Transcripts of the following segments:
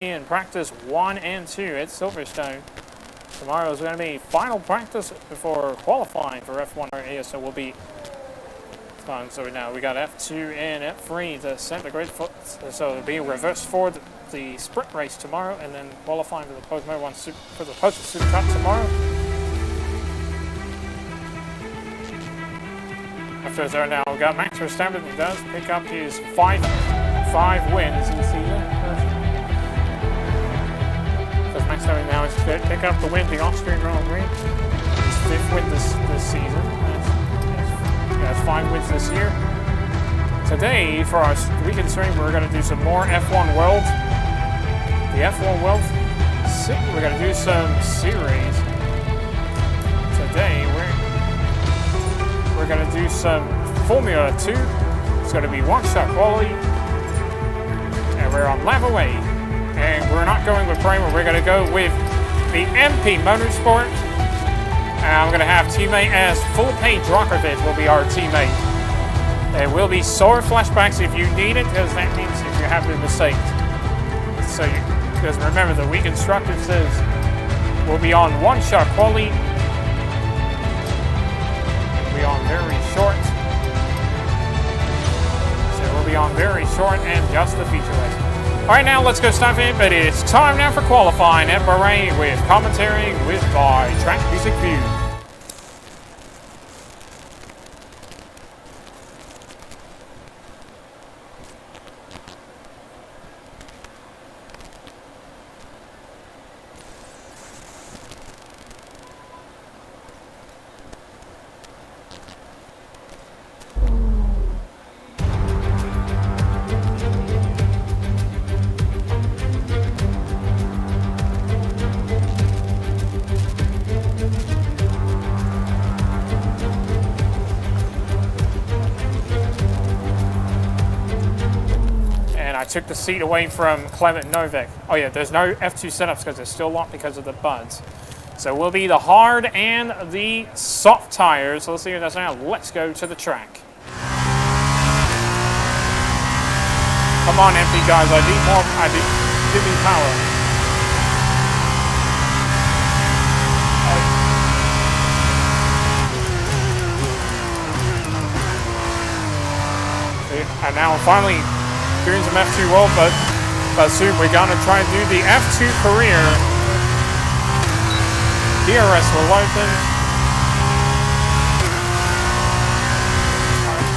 in practice 1 and 2 at Silverstone. Tomorrow is going to be final practice before qualifying for F1 or ASO will be fun. So now we got F2 and F3 to set the grid foot. So it'll be reversed for the sprint race tomorrow, and then qualifying for the Post Moto 1 for the Postal Super Cup tomorrow. After there now, we've got Max Verstappen, who does pick up his five wins in the season. So Max Verstappen now is to pick up the win, the Austrian Grand Prix. His 5th win this season. He has 5 wins this year. Today, for our weekend stream, we're going to do some more F1 World. The F1 World, we're going to do some series. Today, we're going to do some Formula 2. It's going to be one-shot quality. And we're on lap away. And we're not going with Prema, we're going to go with the MP Motorsport. And I'm going to have teammate as Full-Pay Drokovic will be our teammate. There will be sore flashbacks if you need it, because that means if you have been mistaken. So because remember, the week instructor says we'll be on one-shot quality. We'll be on very short. So we'll be on very short and just the feature race. All right, now let's go stop it. But it's time now for qualifying at Bahrain with commentary by Track Music View. I took the seat away from Clement Novak. Oh yeah, there's no F2 setups because it's still locked because of the buds. So we'll be the hard and the soft tires. So let's see what that's now. Let's go to the track. Come on, MP guys, I need more. Give me power. And now finally doing some F2 world, but soon we're gonna try to do the F2 career. DRS will open.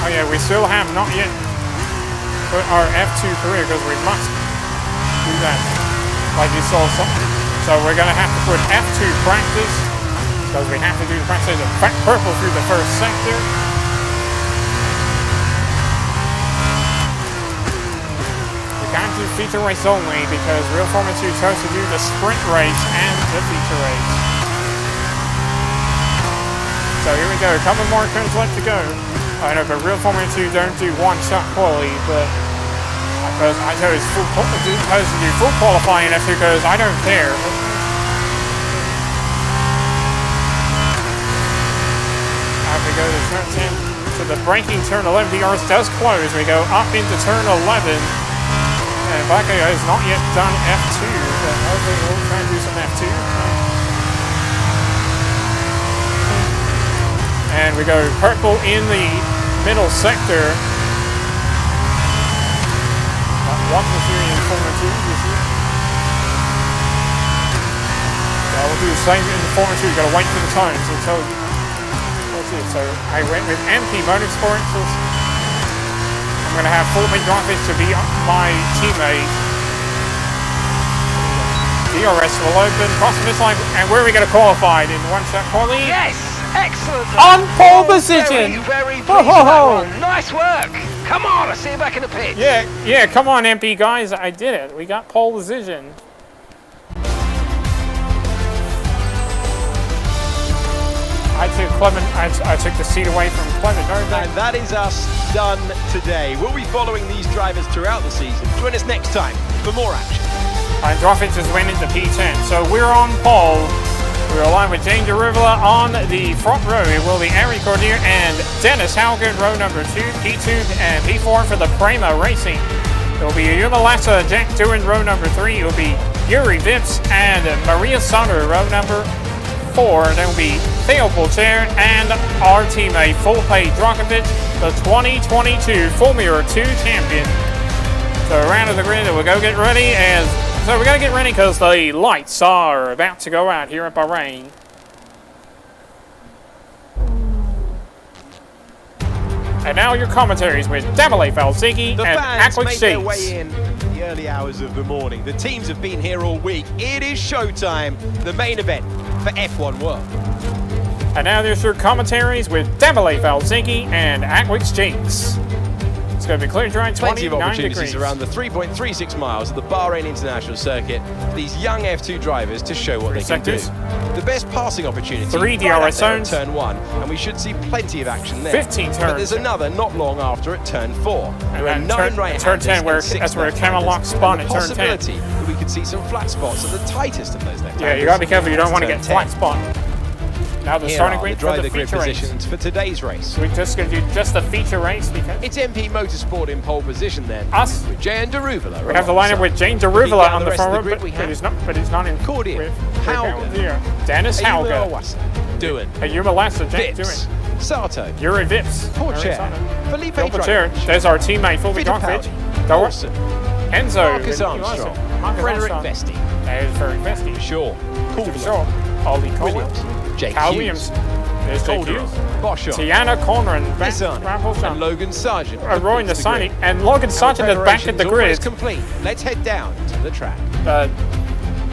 Oh yeah, we still have not yet put our F2 career because we must do that like you saw something. So we're gonna have to put F2 practice because we have to do the practice of purple through the first sector. Can't do feature race only because Real Formula 2 chose to do the sprint race and the feature race. So here we go, a couple more turns left to go. I know, but Real Formula 2 don't do one-shot quality, but because I chose to do full qualifying F2 because I don't care. As we go to turn 10, to the braking turn 11, DRS does close. We go up into turn 11. And Baku has not yet done F2, but hopefully we'll try and do some F2. And we go purple in the middle sector. What was here in Formula 2 this year? Yeah, we'll do the same in the Formula 2. You've got to wait for the times until what's it. So I went with MP Motorsport. I'm going to have Full-Pay Drokovic to be my teammate. DRS will open, cross the finish line, and where are we going to qualify? In one-shot quality? Yes! Excellent! On pole position! Very pleased with that one. Nice work! Come on, I'll see you back in the pit. Yeah, come on, MP guys, I did it. We got pole position. I took the seat away from Clement Novak. And that is us done today. We'll be following these drivers throughout the season. Join us next time for more action. And Drokovic has went into P10. So we're on pole. We're aligned with James Derivla on the front row. It will be Eric Cordier and Dennis Haugen, row number 2, P2 and P4 for the Prema Racing. It'll be Yuma Lassa, Jack doing row number 3. It'll be Yuri Vips and Maria Sauter, row number 4. Then will be Theo Polter and our teammate Volpe Drogovic, the 2022 Formula 2 champion. So around to the grid, we'll go get ready. And so we gotta get ready because the lights are about to go out here at Bahrain. And now your commentaries with Davile Falzighi The and fans Ackwick made their Sheets. way in the early hours of the morning. The teams have been here all week. It is showtime, the main event for F1 World. And now there's your commentaries with Davile Falzighi and Ackwick Sheets. It's going to be clear dry, Plenty of 29 opportunities degrees. around the 3.36 miles of the Bahrain International Circuit for these young F2 drivers to show what they can do. sectors. The best passing opportunity 3 right up DRS there at zones. turn 1, and we should see plenty of action there. 15 But turns. there's another not long after at turn 4. There are then 9 turn right-handers 10 where- and 6 that's where a camel left-handers, lock spawn and at the turn 10. possibility that we could see some flat spots at the tightest of those left-handers. Yeah, you got to be careful. You don't want to Turn get 10. flat spot. Now the Here starting are the grid for the driver grid feature race. positions for today's race. We're just going to do just the feature race because It's MP Motorsport in pole position then. Us. With Jane Daruvula. we have to line up with Jane Daruvula down on the the rest of front the row, grid we but have he's not in. Cordier, with- Hauger, here. Dennis Hauger. Doing. Yuma Lassa, Jack Vips. doing. Sato. Yuri Vips. Porcher. Felipe Phil Porcher. Drogovic. There's our teammate, Fulvio Fittipaldi. Drogovic. Dawson. Enzo. Marcus Armstrong. Frederick Vesti. There's Frederick Vesti. Shaw. Coolman. Shaw. Ollie Cole. Williams. Jake Kyle Hughes. Williams. There's Jake Calderon. Hughes. Boscher. Tiana Conran. Pisani. And Logan Sargent. Roy completes the Nasani. grid. And Logan Sargent is back at the Preparations almost grid. complete. Let's head down to the track.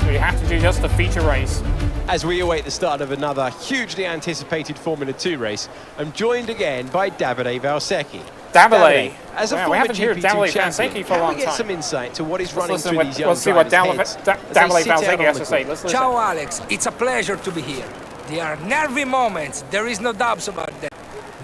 We have to do just the feature race. As we await the start of another hugely anticipated Formula 2 race, I'm joined again by Davide Valsecchi. Davile. As a Wow, we former haven't heard GP2 Davile champion, Valsecchi for a can long we get time. some insight to what is running Let's through these young see what drivers' heads as they Davile sit out Valsecchi on has the to say. grid? Let's listen. Ciao Alex, it's a pleasure to be here. There are nervy moments, there is no doubts about that.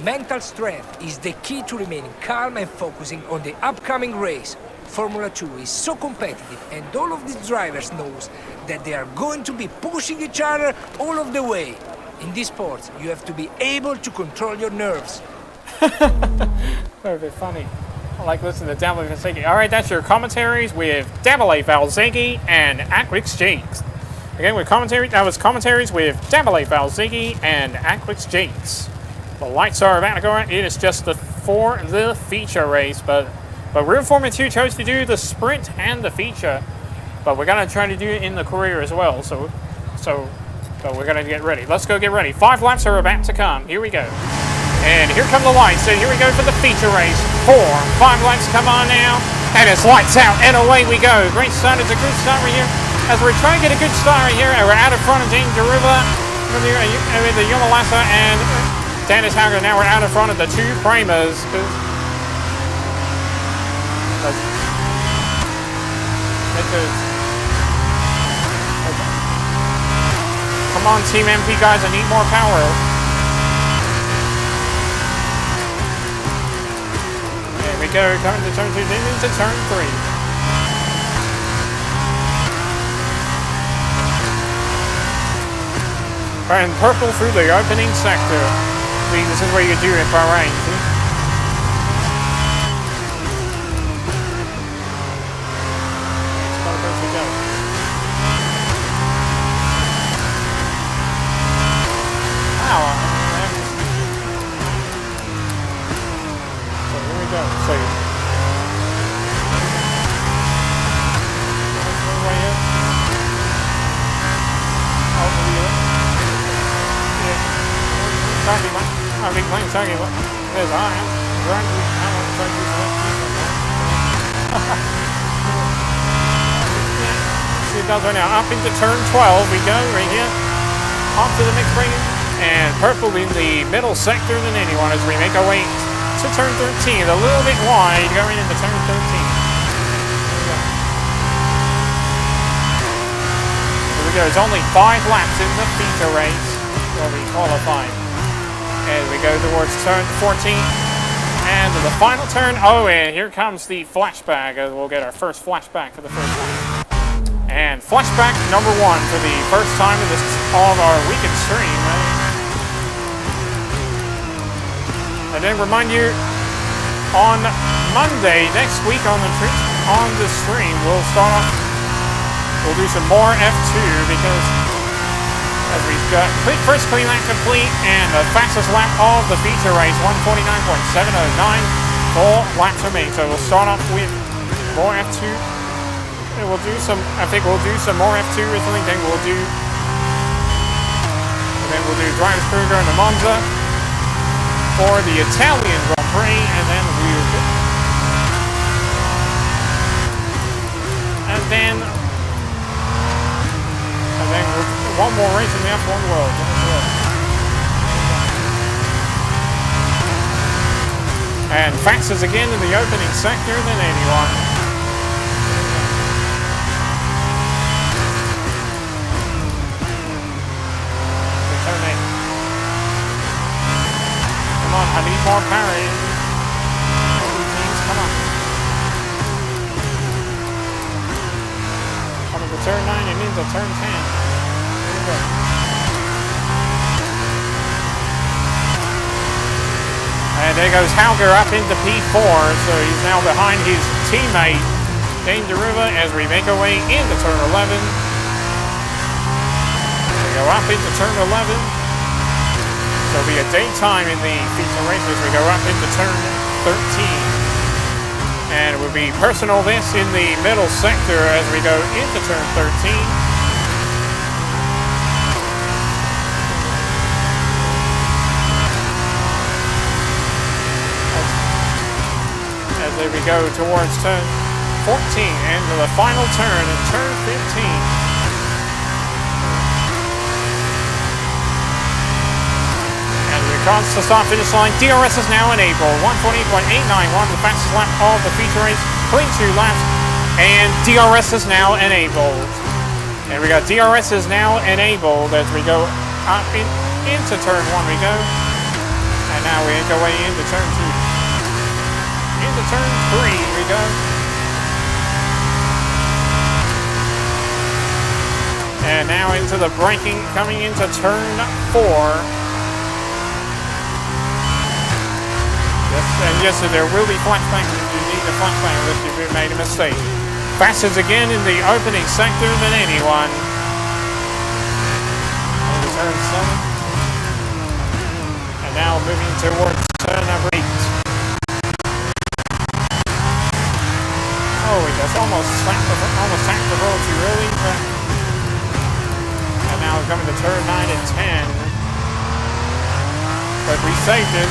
Mental strength is the key to remaining calm and focusing on the upcoming race. Formula 2 is so competitive and all of these drivers knows that they are going to be pushing each other all of the way. In this sport, you have to be able to control your nerves. Very funny. I like listening to Davile Valsecchi. All right, that's your commentaries with Davile Valsecchi and Ackwick Sheets. Again, that was commentaries with Davile Valsecchi and Ackwick Sheets. The lights are about to go out. It is just the feature race, but Real Formula 2 chose to do the sprint and the feature, but we're gonna try to do it in the career as well. So we're gonna get ready. Let's go get ready. 5 laps are about to come. Here we go. And here come the lights. And here we go for the feature race. 5 laps come on now. And it's lights out and away we go. Great start. It's a good start right here. As we're trying to get a good start right here. And we're out in front of James Daruvula with the Yuma Lassa and Dennis Hauger. Now we're out in front of the 2 Primas. Come on, Team MP guys, I need more power. There we go, coming to turn 2, then into turn 3. And purple through the opening sector. See, this is where you do it, Bahrain, see? There's I am. See it does right now. Up into turn 12 we go right here. Off to the mixed ring. And purple in the middle sector than anyone as we make our way to turn 13. A little bit wide going into turn 13. Here we go. It's only 5 laps in the feature race. Well, we qualified. As we go towards turn 14 and the final turn. Oh, and here comes the flashback. We'll get our first flashback for the first time. And flashback number 1 for the first time in this all of our weekend stream. And then remind you on Monday next week on the on the stream. We'll start off, we'll do some more F2 because as we've got first clean lap complete and the fastest lap of the feature race, 149.709. 4 laps remain. So we'll start off with more F2. And we'll do some, I think we'll do some more F2 recently, then we'll do Drivers Kruger and the Monza for the Italian Grand Prix, and then we'll one more race in the F1 world. And fastest again in the opening sector than anyone. Come on, I need more parry. Come on. Coming to turn 9 and into turn 10. Here we go. And there goes Hauger up into P4, so he's now behind his teammate Dane DeRuba as we make our way into turn 11. We go up into turn 11. There'll be a daytime in the feature race as we go up into turn 13. And it will be personal this in the middle sector as we go into turn 13. As we go towards turn 14 and the final turn in turn 15. Across the start-finish line, DRS is now enabled. 148.891, the fastest lap of the feature race. Clean 2 laps, and DRS is now enabled. And we got DRS is now enabled as we go up into turn 1 we go. And now we make our way into turn 2. Into turn 3 we go. And now into the braking, coming into turn 4. And yes, there will be flashbang if you need a flashbang if you've made a mistake. Fastest again in the opening sector than anyone. Into turn 7. And now moving towards turn number 8. Oh, we just almost tacked the road too early. And now we're coming to turn 9 and 10. But we saved it.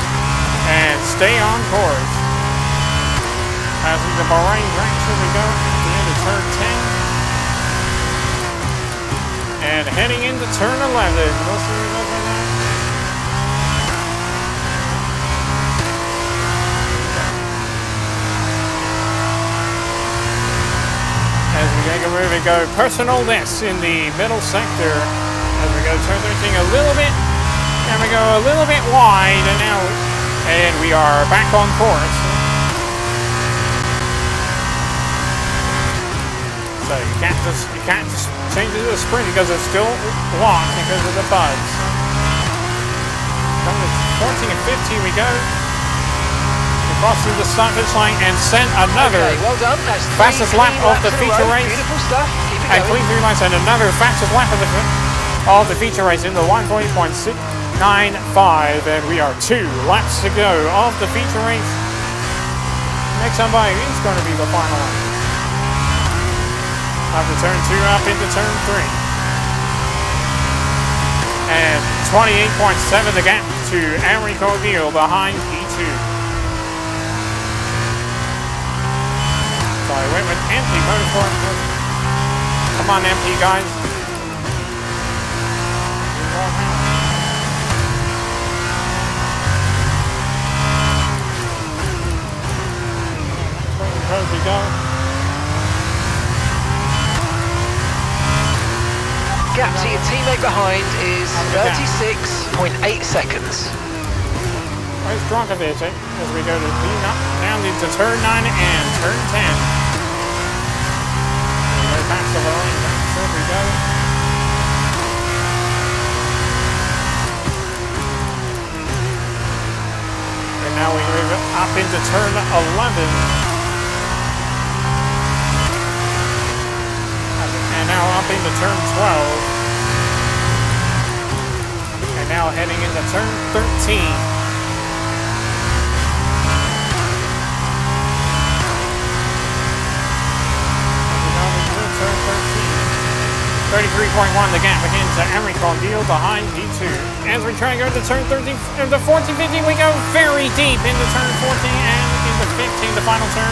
And stay on course. Passing the Bahrain Grand Prix we go at the end of turn 10. And heading into turn 11. We'll see what goes on there. As we make a move, we go personal this in the middle sector. As we go turn 13 a little bit. And we go a little bit wide, and now we are back on course. So you can't just change it to a sprint because it's still locked because of the buds. Coming to 14 and 15 we go. We cross through the start-finish line and send another fastest lap of the feature race. Beautiful stuff. Keep it And going. clean 3 laps and another fastest lap of the feature race in the 140.6. 9.5, and we are 2 laps to go of the feature race. Next time by is going to be the final lap. After turn 2 up into turn 3. And 28.7 the gap to Enrico Neal behind P2. So I went with Empty Motorsport. Come on, Empty guys. As we go. Gap to your teammate behind is 36.8 seconds. Where's Dronkovic as we go to down into turn 9 and turn 10. We go past the line. There we go. And now we move up into turn 11. into turn 12. And now heading into turn 13. 33.1, the gap again to Enrico Deal behind P2. As we try to go to turn 13, the 14, 15, we go very deep into turn 14 and into 15, the final turn.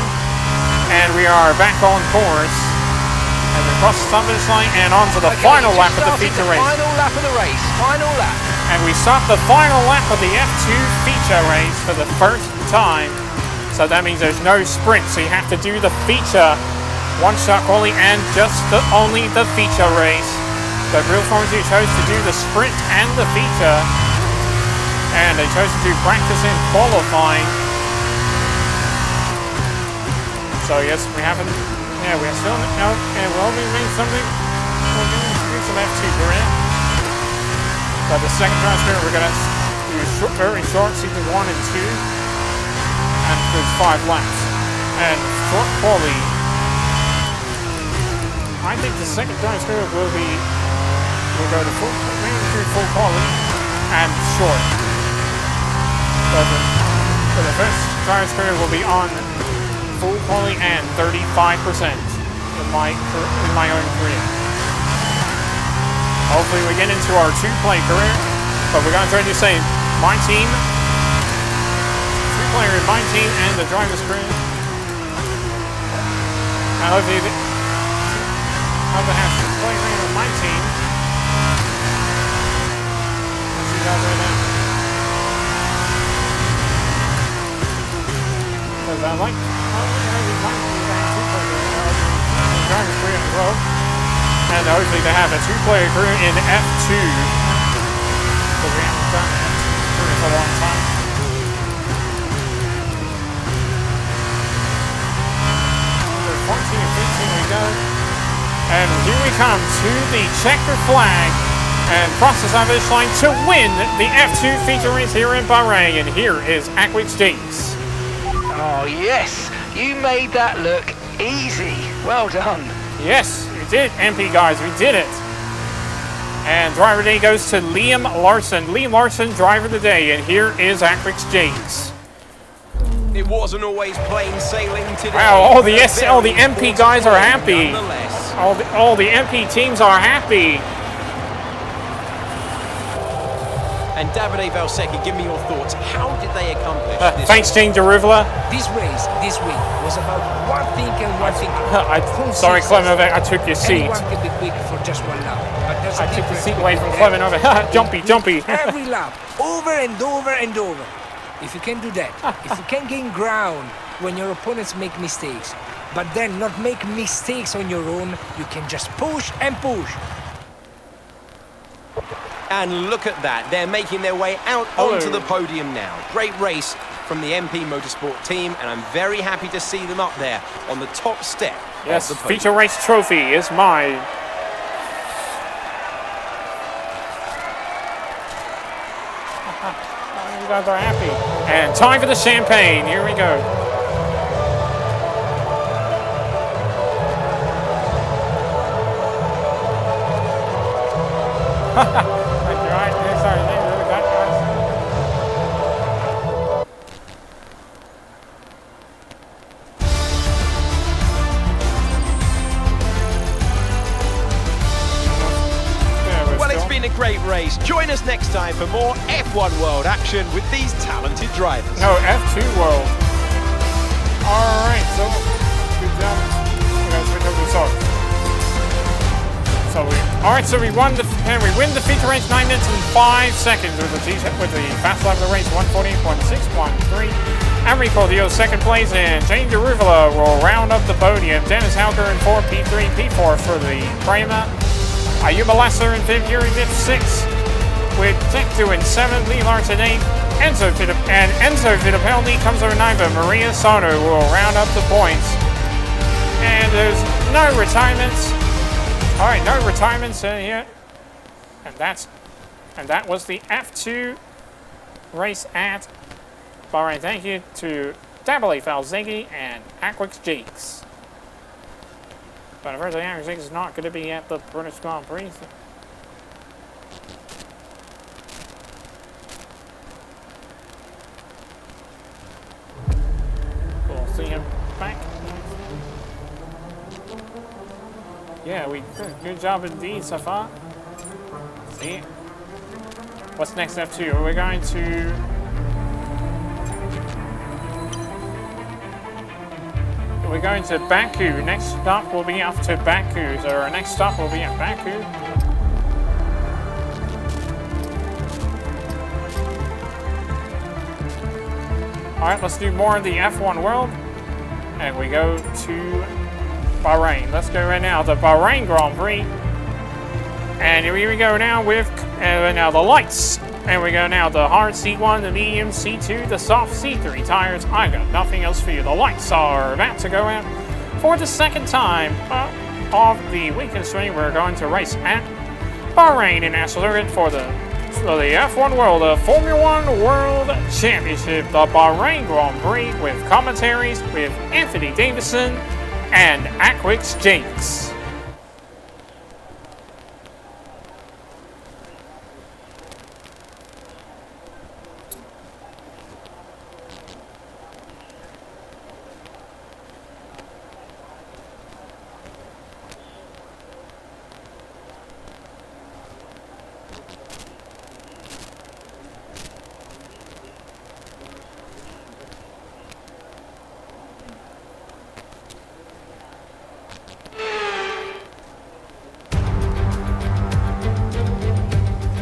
And we are back on course. As we cross the finish line and on to the final lap of the feature race. Final lap of the race, final lap. And we start the final lap of the F2 feature race for the first time. So that means there's no sprint, so you have to do the feature one-shot quali and just only the feature race. But Real Formula 2 chose to do the sprint and the feature, and they chose to do practice and qualifying. So yes, we haven't. Yeah, we are still. No, and we'll be doing something. We're going to do some F2 career. But the second transfer, we're going to do very short, season 1 and 2, and includes 5 laps and short quali. I think the second drive screw will go to full quality and short. But the first drive screw will be on full quality and 35% in my own career. Hopefully we get into our 2-play career, but we're gonna try to say my team, 2-player in my team and the driver's career. And hopefully I'll have to play around with my team. Let's see guys right now. Because I like to have 2 players. Driver's career in a row. And hopefully to have a 2-player crew in F2. Because we haven't done F2 for a long time. Under 14 and 15 we go. And here we come to the checkered flag and process on this line to win the F2 feature race here in Bahrain. And here is Akwix Jinx. Oh yes, you made that look easy. Well done. Yes, we did, MP guys, we did it. And driver of the day goes to Liam Larson. Liam Larson, driver of the day. And here is Akwix Jinx. It wasn't always plain sailing today. Wow, all the MP guys are happy. All the MP teams are happy. And Davide Valsecchi, give me your thoughts. How did they accomplish this? Thanks, Jane Deruvla. This race, this week, was about one thing and one thing. Sorry, Clement, I took your seat. Anyone can be quick for just 1 lap. But there's a I took the difference seat away from between Clement over. Jumpy. every lap, over and over and over. If you can do that, if you can gain ground when your opponents make mistakes, but then not make mistakes on your own, you can just push and push. And look at that, they're making their way out onto the podium now. Great race from the MP Motorsport team, and I'm very happy to see them up there on the top step Yes, of the podium. feature race trophy is mine. You guys are happy. And time for the champagne. Here we go. Well, it's been a great race. Join us next time for more F1 World action with these talented drivers. No, F2 World. All right, so good job. We gotta switch over to song. So we won the win the feature race 9 minutes and 5 seconds with the fast lap of the race 148.613. Enrico Dio second place, and Jane Deruvla will round up the podium. Dennis Hauger in 4, P3, P4 for the Prema. Ayuba Lesser in 5th, Yuri Vitt 6th, with Tech2 in 7th, Lee Larson 8th, Enzo Fittipaldi comes over 9th, Maria Sono will round up the points. And there's no retirements. All right, no retirements here. And that was the F2 race at Bahrain. Thank you to Davide Valsecchi and Akwix Jinx. But unfortunately, Alex is not going to be at the British Grand Prix. We'll see him back. Yeah, we did a good job indeed so far. See? What's next F2? We're going to... We're going to Baku. Next stop will be off to Baku. So our next stop will be at Baku. Alright, let's do more of the F1 world. And we go to Bahrain. Let's go right now to Bahrain Grand Prix. And here we go now with now the lights. And we go now the hard C1, the medium C2, the soft C3 tires. I got nothing else for you. The lights are about to go out for the second time of the weekend swing. We're going to race at Bahrain International Circuit for the F1 World, the Formula One World Championship, the Bahrain Grand Prix, with commentaries with Anthony Davison and Aquix Jakes.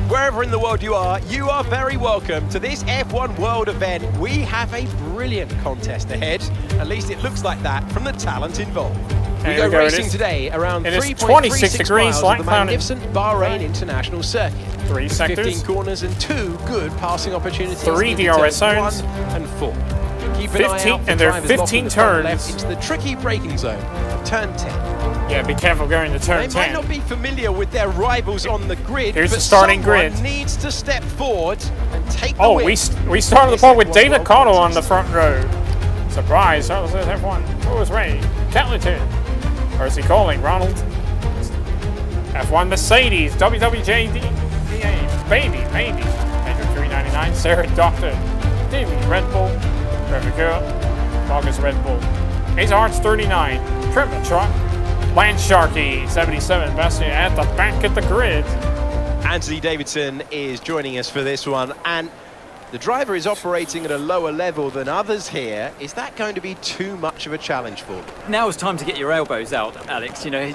Wherever in the world you are very welcome to this F1 World event. We have a brilliant contest ahead. At least it looks like that from the talent involved. We go racing today around 3.36 miles of the magnificent Bahrain International Circuit. 3 sectors. 15 corners and 2 good passing opportunities. 3 in DRS turns zones. 1 and 4. Keep an 15, eye out for and there are drivers 15 locking the front turns. left into the tricky braking zone, turn 10. Yeah, be careful going to turn 10. They might not be familiar with their rivals on the grid. Here's but the starting grid. Someone needs to step forward and take the Oh, win. we started the pole with David Cottle on the front row. Surprise! That was F1. Who was Ray? Catlington. Percy Colling, Ronald. F1 Mercedes, WWJD, Baby, Andrew 399, Sarah Doctor, Davey Red Bull, Trevor Girl, August Red Bull, Ace Arts 39, Trevor Truck, Lance Sharkey 77, Bastion at the back of the grid. Anthony Davidson is joining us for this one, and the driver is operating at a lower level than others here. Is that going to be too much of a challenge for them? Now is time to get your elbows out, Alex. You know,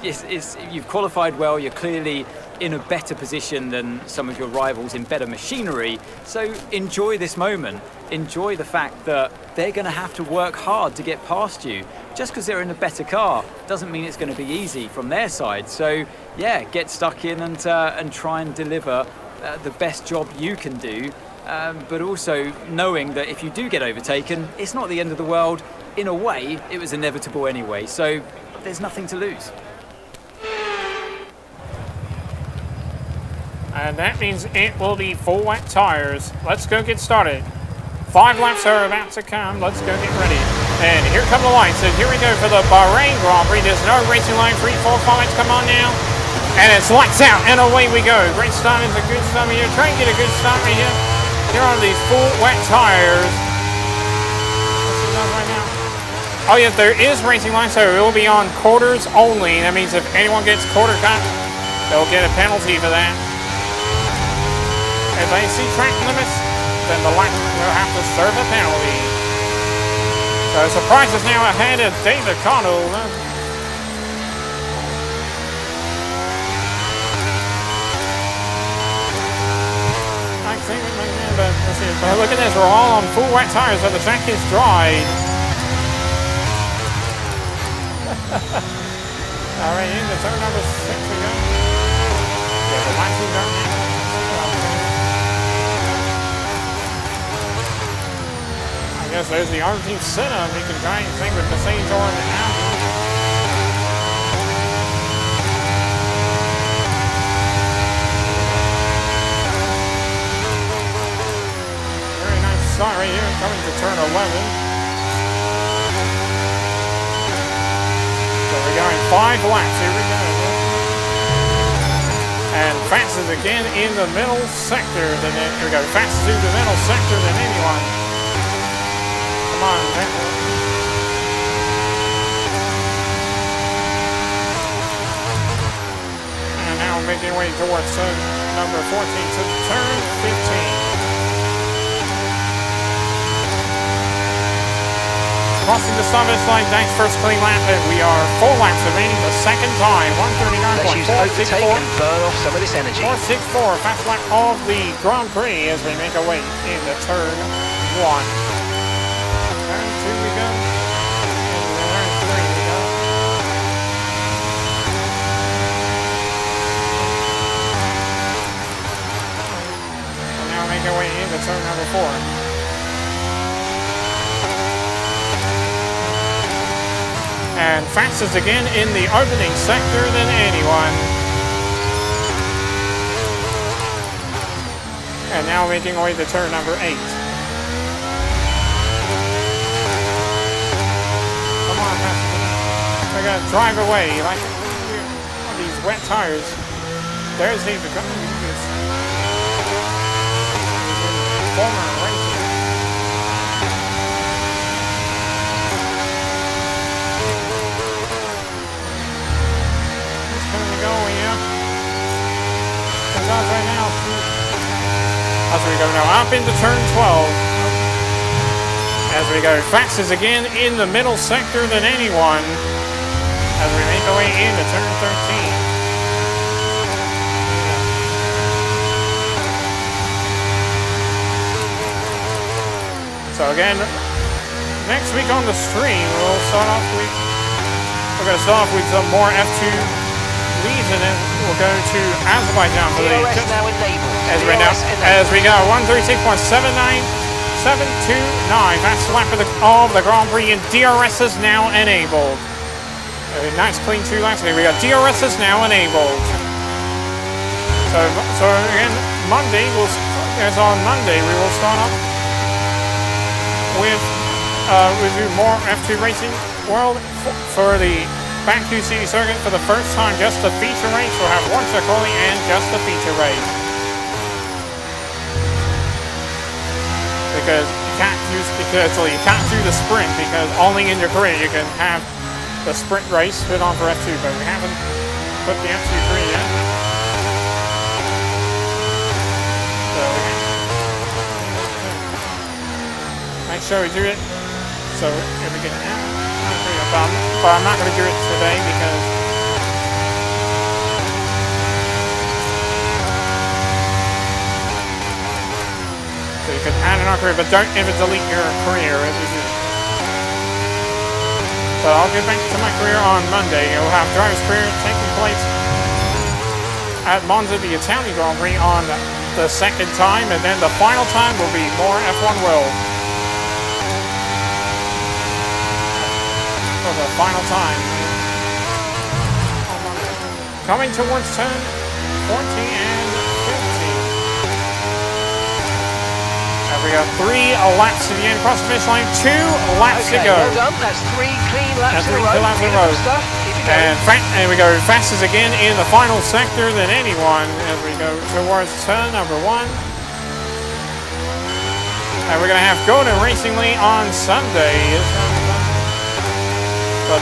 you've qualified well. You're clearly in a better position than some of your rivals in better machinery. So enjoy this moment. Enjoy the fact that they're going to have to work hard to get past you. Just because they're in a better car doesn't mean it's going to be easy from their side. So yeah, get stuck in and try and deliver the best job you can do. But also knowing that if you do get overtaken, it's not the end of the world. In a way, it was inevitable anyway, so there's nothing to lose. And that means it will be full wet tires. Let's go get started. 5 laps are about to come. Let's go get ready. And here come the lights. And here we go for the Bahrain Grand Prix. There's no racing line. 3, 4, 5. Come on now. And it's lights out, and away we go. Great start is a good start here. Try and get a good start right here. Here are these full wet tires. Right now. Oh yeah, there is racing line, so it will be on quarters only. That means if anyone gets quarter cut, they'll get a penalty for that. If they see track limits, then the line will have to serve a penalty. So Surprise is now ahead of David Connell. But look at this, we're all on full wet tires, so the track is dry. All right, into turn number 6 we go. Yeah, the lights are dark now. I guess there's the Argentine Senna. We can try and think with Mercedes or in the Audi. Start right here, coming to turn 11. So we're going 5 laps. Here we go. And fastest again in the middle sector. Here we go. Fastest in the middle sector than anyone. Come on, Vettel. And now making way towards number 14 to turn 15. Crossing the summit line, thanks first clean lap, and we are 4 laps remaining the second time. Let's use overtake and burn off some of this energy. 464, fast lap of the Grand Prix as we make our way into turn 1. Turn 2 we go. And turn 3 we go. And now make our way into turn number 4. And fastest again in the opening sector than anyone. And now making way to turn number 8. Come on, we gotta drive away like these wet tires. There's David coming. Former racing. Right now. As we go now up into turn 12. As we go fastest again in the middle sector than anyone. As we make our way into turn 13. So again, next week on the stream, we're going to start off with some more F2 leads, and then we'll go to Azerbaijan for the now enabled. As we go 136.79729. That's the lap of the Grand Prix, and DRS is now enabled. Nice clean 2 laps. Here we go. DRS is now enabled. So again, Monday on Monday we will start up with review more F2 Racing World for the Baku City Circuit for the first time. Just the feature race. We'll have one check only and just the feature race. Because you can't do the sprint, because only in your career you can have the sprint race put on for F2, but we haven't put the F2 career yet. So make sure we do it. So if we can but I'm not going to do it today because so you can add an career, but don't ever delete your career as you do. So I'll get back to my career on Monday. We'll have driver's career taking place at Monza, the Italian Grand Prix, on the second time, and then the final time will be more F1 World. For the final time. Coming towards turn 14 and 15. And we got 3 laps to the end. Across the finish line, 2 laps to go. Well done. That's 3 clean laps in a row. And we go fastest again in the final sector than anyone as we go towards turn number 1. And we're going to have Gordon Racing League on Sunday. But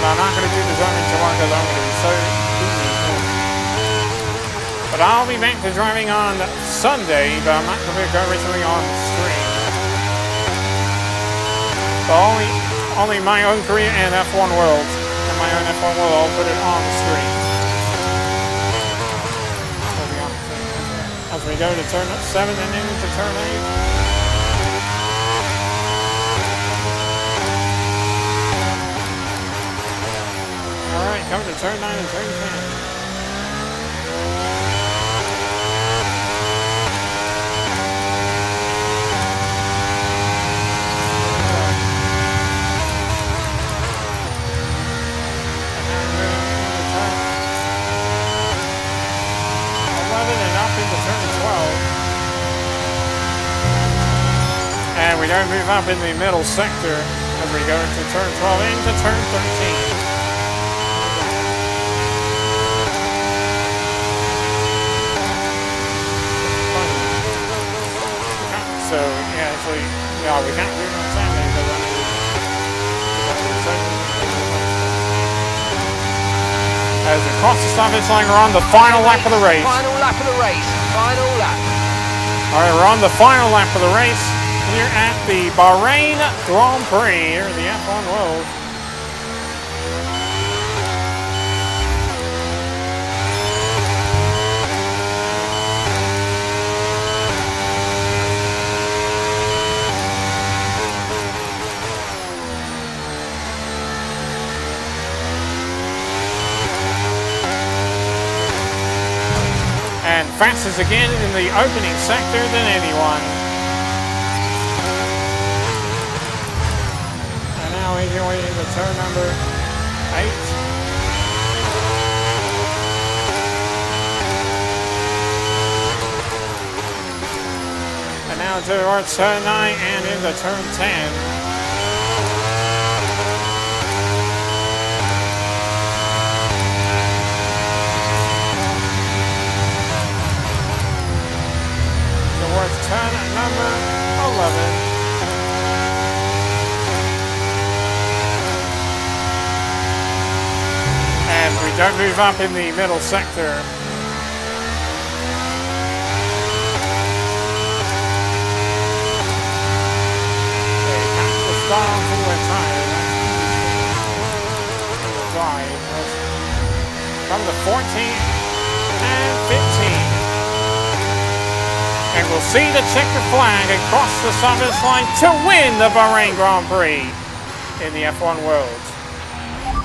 I'm not going to do the driving tomorrow because I'm going to be so busy. But I'll be back to driving on Sunday, but I'm not going to go racing on the stream. So only my own career and F1 World. And my own F1 World, I'll put it on the stream. As we go to turn 7 and then into turn 8. Alright, coming to turn 9 and turn 10. And we don't move up in the middle sector as we go into turn 12 into turn 13. actually, yeah, we can't do it on Saturday, but as we cross the stop finish line, we're on the final lap of the race. Final lap of the race. Final lap. All right, we're on the final lap of the race here at the Bahrain Grand Prix here in the F1 World. And fastest again in the opening sector than anyone. And now he's going into turn number 8. And now towards turn 9 and into turn 10. Turn number 11. And we don't move up in the middle sector. Okay, that's the start on full tire. From the 14 and 15. And we'll see the checkered flag across the start finish line to win the Bahrain Grand Prix in the F1 World.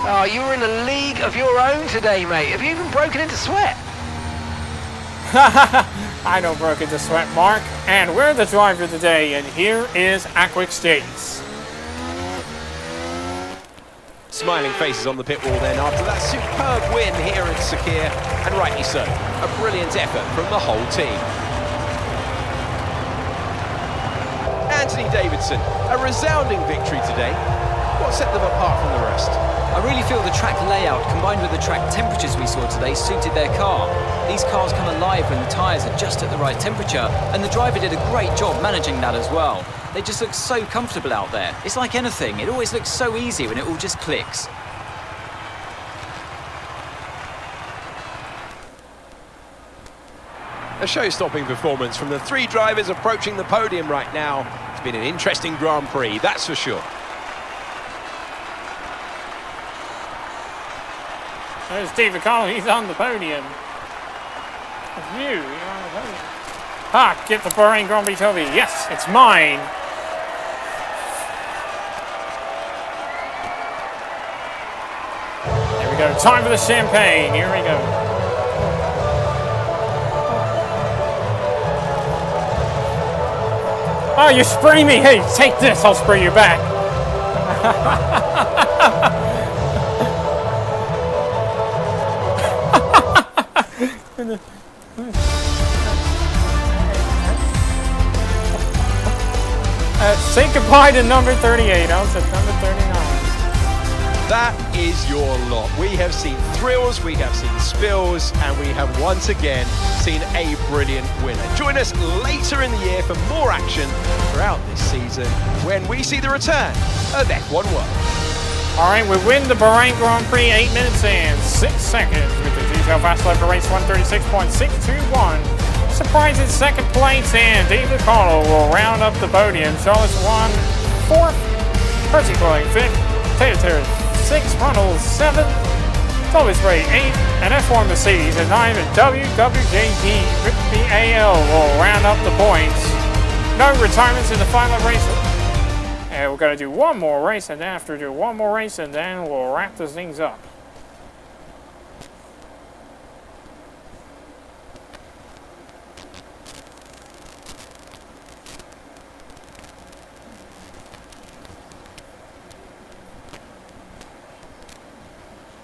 Oh, you were in a league of your own today, mate. Have you even broken into sweat? I don't broke into sweat, Mark. And we're the driver today, and here is Aquix States. Smiling faces on the pit wall then after that superb win here at Sakhir, and rightly so. A brilliant effort from the whole team. Anthony Davidson, a resounding victory today. What set them apart from the rest? I really feel the track layout combined with the track temperatures we saw today suited their car. These cars come alive when the tyres are just at the right temperature, and the driver did a great job managing that as well. They just look so comfortable out there. It's like anything, it always looks so easy when it all just clicks. A show-stopping performance from the 3 drivers approaching the podium right now. It's been an interesting Grand Prix, that's for sure. There's David Connell, he's on the podium. It's you, you're on the podium. Ah, get the Bahrain Grand Prix trophy. Yes, it's mine. There we go, time for the champagne. Here we go. Oh, you spray me. Hey, take this, I'll spray you back. Say goodbye to number 38. I was at number 39. That is your lot. We have seen thrills, we have seen spills, and we have once again seen a brilliant winner. Join us later in the year for more action throughout this season when we see the return of F1 World. All right, we win the Bahrain Grand Prix 8 minutes and 6 seconds with the detail fast lap for race 136.621. Surprising second place, and David Connell will round up the podium. Charles won 4th, Percy Quilling 5th, Taylor Terry 6th, Runnels 7th, Toby Spray 8th, and F1 Mercedes at 9th, and WWJD BAL will round up the points. No retirements in the final race. And we're going to do one more race, and after do one more race, and then we'll wrap these things up.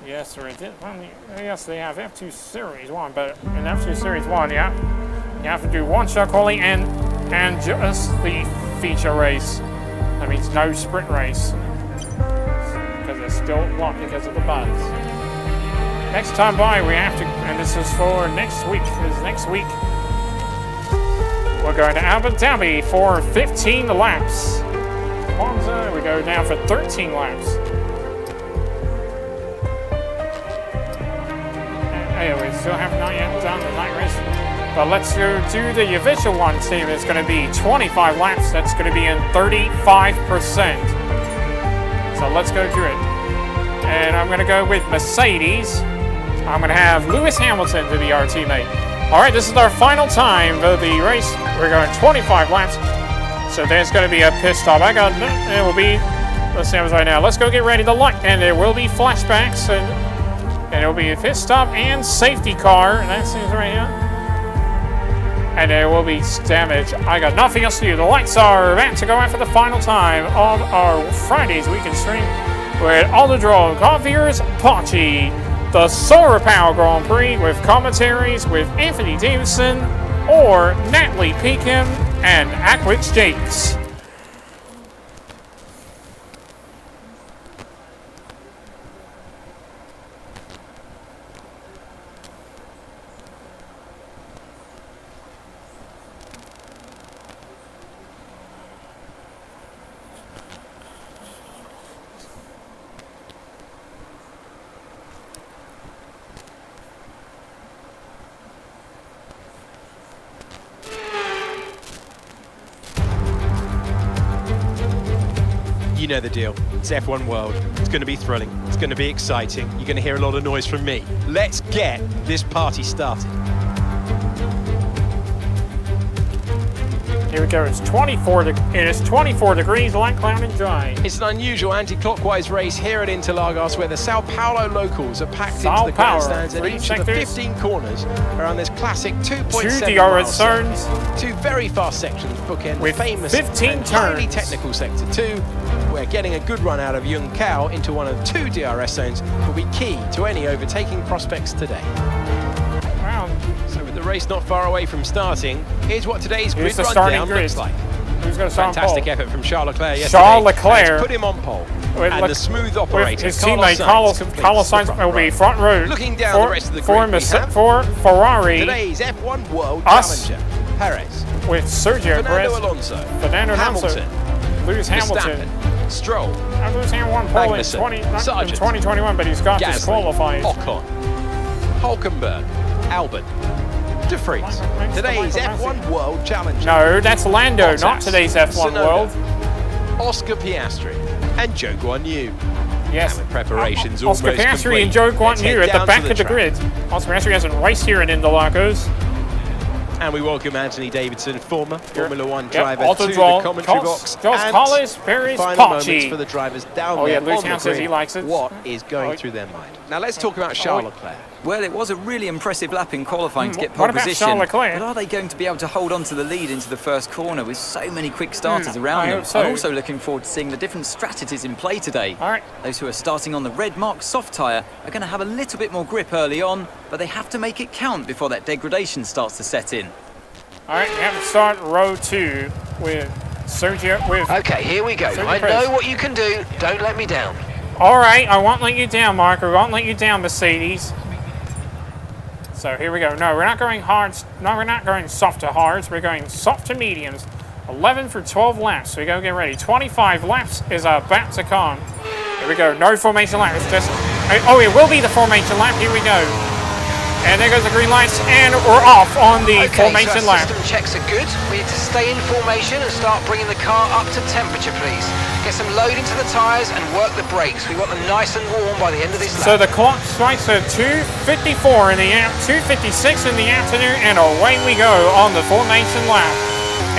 Yes, yes, they have F2 Series 1, but in F2 Series 1, yeah, you have to do one shot quality and just the feature race. That means no sprint race, because it's still locked because of the bugs. Next time by, we have to, and this is for next week, because next week We're going to Abu Dhabi for 15 laps. Monza, we go down for 13 laps. And we still have not yet done the night race. But let's go do the official one team. It's going to be 25 laps. That's going to be in 35%. So let's go do it. And I'm going to go with Mercedes. I'm going to have Lewis Hamilton to be our teammate. All right, this is our final time of the race. We're going 25 laps. So there's going to be a pit stop. It will be, let's see how it's right now. Let's go get ready to lock. And there will be flashbacks. And it will be a pit stop and safety car. And that seems right here. And there will be damage. I got nothing else to do. The lights are about to go out for the final time of our Friday's weekend stream with Autodrome, Javier Pachi, the Solar Power Grand Prix with commentaries with Anthony Davidson or Natalie Pekin and Aquix Jakes. You know the deal. It's F1 World. It's going to be thrilling. It's going to be exciting. You're going to hear a lot of noise from me. Let's get this party started. Here we go. It's 24 degrees, light, cloud, and dry. It's an unusual anti-clockwise race here at Interlagos where the Sao Paulo locals are packed Sao into the Paulo, grandstands at 3 each of the sectors. 15 corners around this classic 2.7 Two mile DRS circuit. zones. Two very fast sections bookend With the famous 15 and highly turns. technical sector 2. We're getting a good run out of Yung Cao into one of 2 DRS zones will be key to any overtaking prospects today. Wow. So with the race not far away from starting, here's what today's Here's grid the starting rundown grid. looks like. Who's going to start on Fantastic pole? effort from Charles Leclerc yesterday. Charles Leclerc. Has put him on pole. With And Lec- the smooth With operator, his teammate Carlos Carlos Sainz, Sainz will be front row. Looking down the rest of the for, grid, we have for Ferrari today's F1 World Us. Challenger. Perez, with Sergio Fernando Perez, Alonso, Fernando Alonso, Hamilton, Lewis Hamilton. Verstappen, Stroll, Lewis Hamilton won pole in Magnussen, Sargent, 2021, but he's got Gasly, disqualified. Ocon, Hulkenberg, Albon, De Vries. Today's F1 World Challenger. No, that's Lando, Bottas, not today's F1 Tsunoda, World. Oscar Piastri and Zhou Guanyu. Yes. And with preparations Oscar almost Piastri complete, and Joe let's Guanyu head at the down back to of the track. grid. Oscar Piastri hasn't raced here in Interlagos. And we welcome Anthony Davidson, former Formula One Yep, driver, Auto to draw, the commentary box. Jos And Carlos Perez final moments Pachi. for the drivers down Oh, there yeah, Lewis on the Hamilton says grid. he likes it. What is going Oh, through their mind? Now let's talk about Charles Leclerc. Well, it was a really impressive lap in qualifying to get what pole about position. Charles Leclerc? But are they going to be able to hold on to the lead into the first corner with so many quick starters around I them? hope so. I'm also looking forward to seeing the different strategies in play today. All right. Those who are starting on the red mark soft tyre are going to have a little bit more grip early on, but they have to make it count before that degradation starts to set in. All right, we have to start row 2 with Sergio. Okay, here we go. Sergio I Perez. know what you can do. Don't let me down. All right, I won't let you down, Mark. I won't let you down, Mercedes. So here we go. No, we're not going hard. No, we're not going soft to hards. We're going soft to mediums. 11 for 12 laps. So we go get ready. 25 laps is about to come. Here we go. No formation lap. It's just. Oh, it will be the formation lap. Here we go. And there goes the green lights, and we're off on the formation so lap. system checks are good. We need to stay in formation and start bringing the car up to temperature, please. Get some load into the tyres and work the brakes. We want them nice and warm by the end of this lap. So the clock strikes at 2:54 in the 2:56 in the afternoon, and away we go on the formation lap.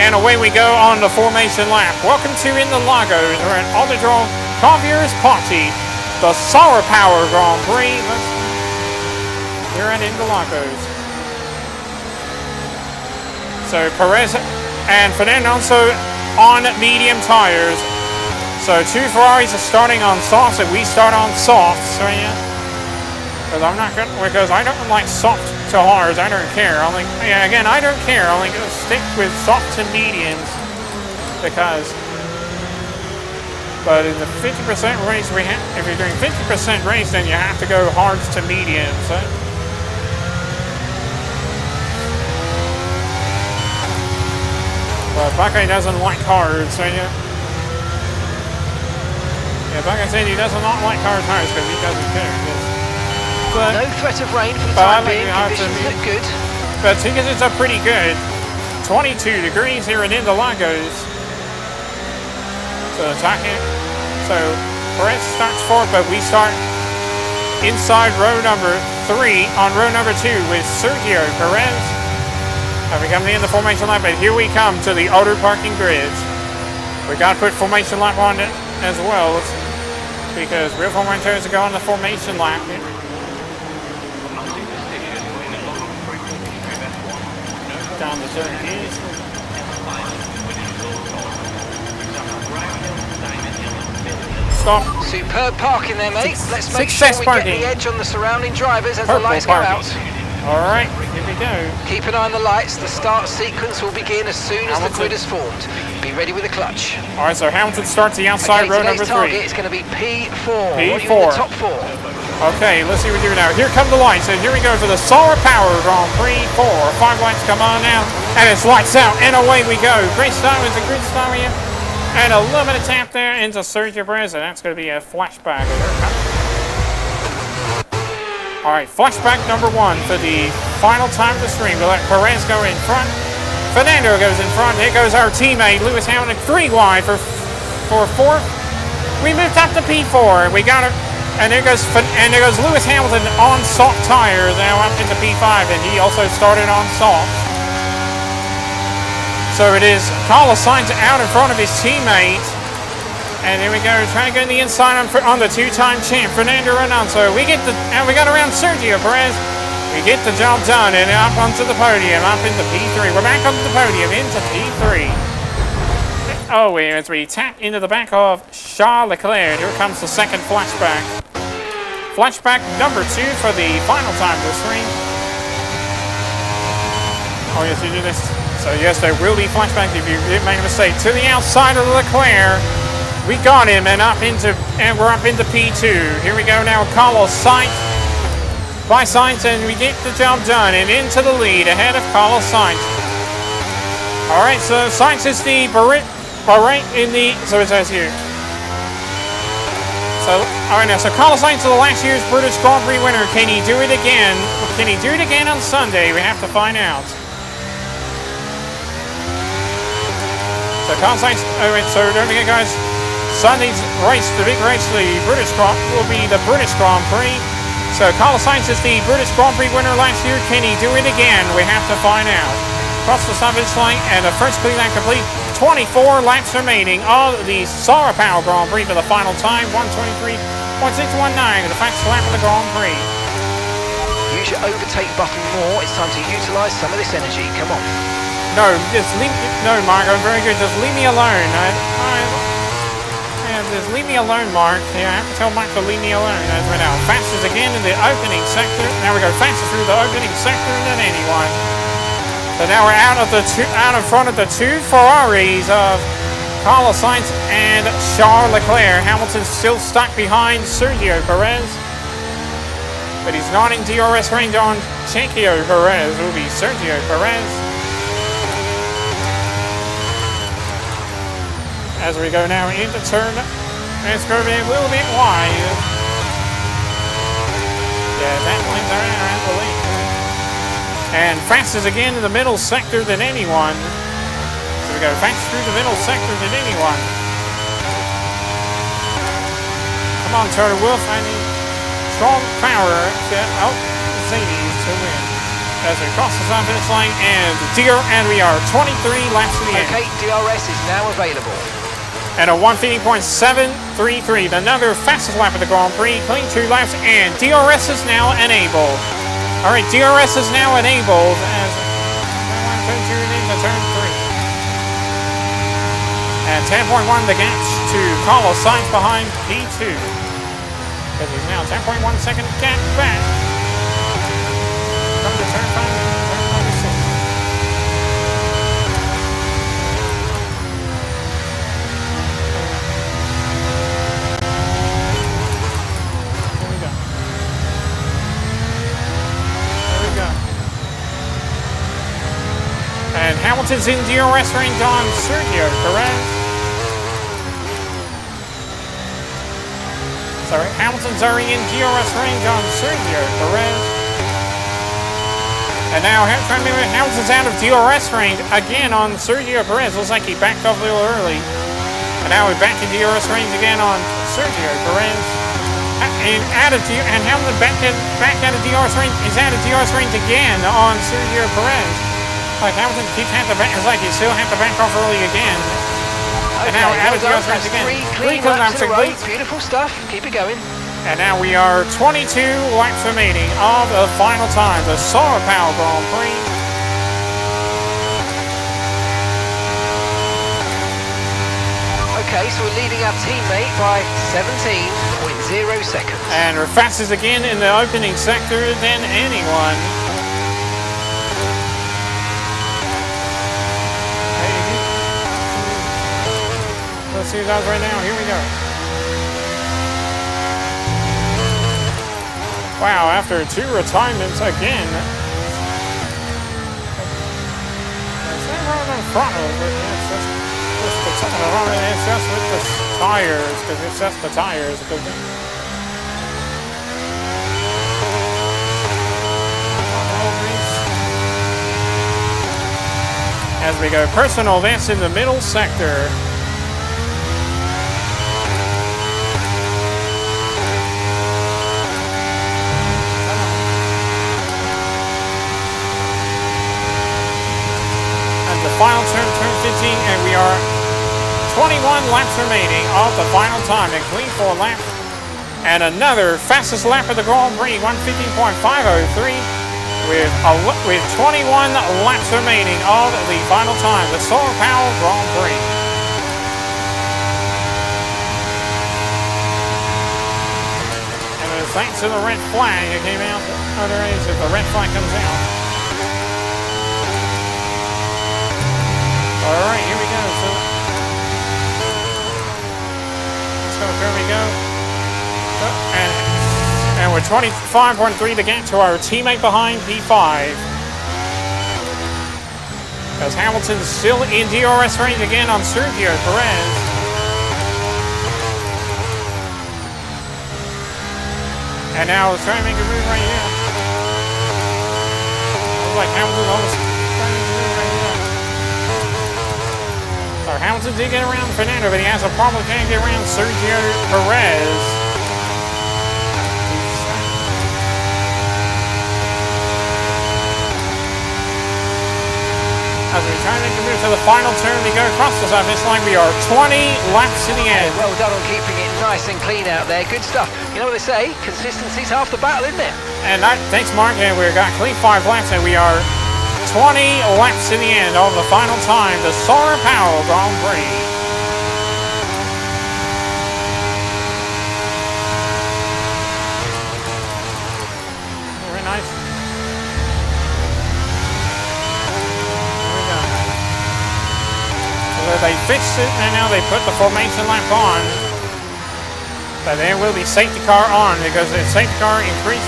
And away we go on the formation lap. Welcome to Interlagos. We're at Autodrome Javier Pachi, the Solar Power Grand Prix. We're at Interlagos. So Perez and Fernando Alonso on medium tires. So 2 Ferraris are starting on softs, and we start on softs. So yeah, because I don't like soft to hards. I don't care. I don't care. I'm gonna stick with soft to mediums because. But in the 50% race, if you're doing 50% race, then you have to go hards to mediums. So. Buckeye doesn't like hard, so yeah. Yeah, Buckeye said he doesn't not like hard tires because he doesn't care. But, No threat of rain for the time being. I mean, Conditions look good. but tickets are pretty good. 22 degrees here in Interlagos. So attacking. So Perez starts fourth, but we start inside row number 3 on row number 2 with Sergio Perez. And we come to the end of the formation lap, but here we come to the outer parking grid. We got to put formation lap on it as well, because real Formula 1 to go on the formation lap. Down the turn. Stop. Superb parking there, mate. Let's make sure Success we parking. get the edge on the surrounding drivers as the Purple lights go parking. out. All right, here we go. Keep an eye on the lights. The start sequence will begin as soon as the Hamilton. grid is formed. Be ready with the clutch. All right, so Hamilton starts the outside row number today's 3. target is going to be P4. What are you in P4. the top 4? Okay, let's see what we do now. Here come the lights, and here we go for the Solar Power Grand Prix 4. 5 lights come on now, and it's lights out, and away we go. Great start with the grid start here, and a little bit of tap there into Sergio Perez, and that's going to be a flashback. All right, flashback number 1 for the final time of the stream. We'll let Perez go in front. Fernando goes in front. Here goes our teammate, Lewis Hamilton, 3 wide for 4th. We moved up to P4. We got it. And there goes Lewis Hamilton on soft tires, now up into P5, and he also started on soft. So it is Carlos Sainz out in front of his teammate. And here we go, trying to go in the inside on the 2-time champ, Fernando Alonso. We got around Sergio Perez. We get the job done, and up onto the podium, up into P3. We're back onto the podium, into P3. Oh, as we tap into the back of Charles Leclerc. Here comes the second flashback. Flashback number 2 for the final time of the stream. Oh, yes, you do this. So, yes, there will be flashback if you didn't make a mistake. To the outside of Leclerc. We got him, and we're up into P2. Here we go now, Carlos Sainz. By Sainz, and we get the job done, and into the lead ahead of Carlos Sainz. All right, so Sainz is the so it says here. So, all right now, so Carlos Sainz is the last year's British Grand Prix winner. Can he do it again? Can he do it again on Sunday? We have to find out. So Carlos Sainz, so don't forget guys, Sunday's race, the big race, the British Grand will be the British Grand Prix. So Carlos Sainz is the British Grand Prix winner last year. Can he do it again? We have to find out. Across the finish line, and the first clean lap complete. 24 laps remaining of the Solar Power Grand Prix for the final time. 1:23.619, the fastest lap of the Grand Prix. Use your overtake button more. It's time to utilize some of this energy. Come on. No, Mark. I'm very good. Just leave me alone. Just leave me alone, Mark. Yeah, I have to tell Mark to leave me alone. As we're now fastest again in the opening sector. Now we go fastest through the opening sector than anyone. So now we're out in front of the 2 Ferraris of Carlos Sainz and Charles Leclerc. Hamilton's still stuck behind Sergio Perez, but he's not in DRS range on Checo Perez. It will be Sergio Perez. As we go now into turn, it's going to be a little bit wide. Yeah, that lane's around the lead. And fastest again in the middle sector than anyone. So we go fast through the middle sector than anyone. Come on, Toto Wolff. I need strong power to help Mercedes to win. As we cross the finish line, and we are 23 laps to the end. Okay, DRS is now available. And a 1:15.733, another fastest lap of the Grand Prix, clean 2 laps, and DRS is now enabled. All right, DRS is now enabled as turn 2 into turn 3. And 10.1 the gap to Carlos Sainz behind P2. Because he's now 10.1 second gap back. Come to turn 5, turn number 6. And Hamilton's in DRS range on Sergio Perez. Sorry, Hamilton's already in DRS range on Sergio Perez. And now Hamilton's out of DRS range again on Sergio Perez. Looks like he backed off a little early. And now we're back in DRS range again on Sergio Perez. And Hamilton back out of DRS range is out of DRS range again on Sergio Perez. Like Hamilton keeps having to back, it's like you still have to back off early again. Okay, And now out of well DRS range again. Three clean laps in a row. Beautiful stuff. Keep it going. And now we are 22 laps remaining of the final time, the Solar Power Grand Prix. Okay, so we're leading our teammate by 17.0 seconds. And we're fastest again in the opening sector than anyone. Let's see who's out right now. Here we go. Wow, after 2 retirements again. It's not right in front of it. It's just with the tires, because it's just the tires. As we go personal, that's in the middle sector. Final turn 15, and we are 21 laps remaining of the final time. A clean 4 lap, and another fastest lap of the Grand Prix, 1:15.503, with 21 laps remaining of the final time, the Solar Power Grand Prix. And it was thanks to the red flag that came out. Otherwise, if the red flag comes out. All right, here we go. So let's go. Here we go. And we're 25.3 to get to our teammate behind P5. Because Hamilton's still in DRS range again on Sergio Perez. And now let's try to make a move right here. Looks like Hamilton's almost trying to move right here. So Hamilton did get around Fernando, but he has a problem can't get around Sergio Perez. As we try to make a move to the final turn, we go across the finish line. We are 20 laps in the end. Well done on keeping it nice and clean out there. Good stuff. You know what they say? Consistency's half the battle, isn't it? And thanks, Mark. And we've got clean 5 laps, and we are 20 laps in the end of the final time, the Solar Power Grand Prix. Very nice. There we go. So they fixed it, and now they put the formation lap on. But there will be safety car on, because the safety car increased.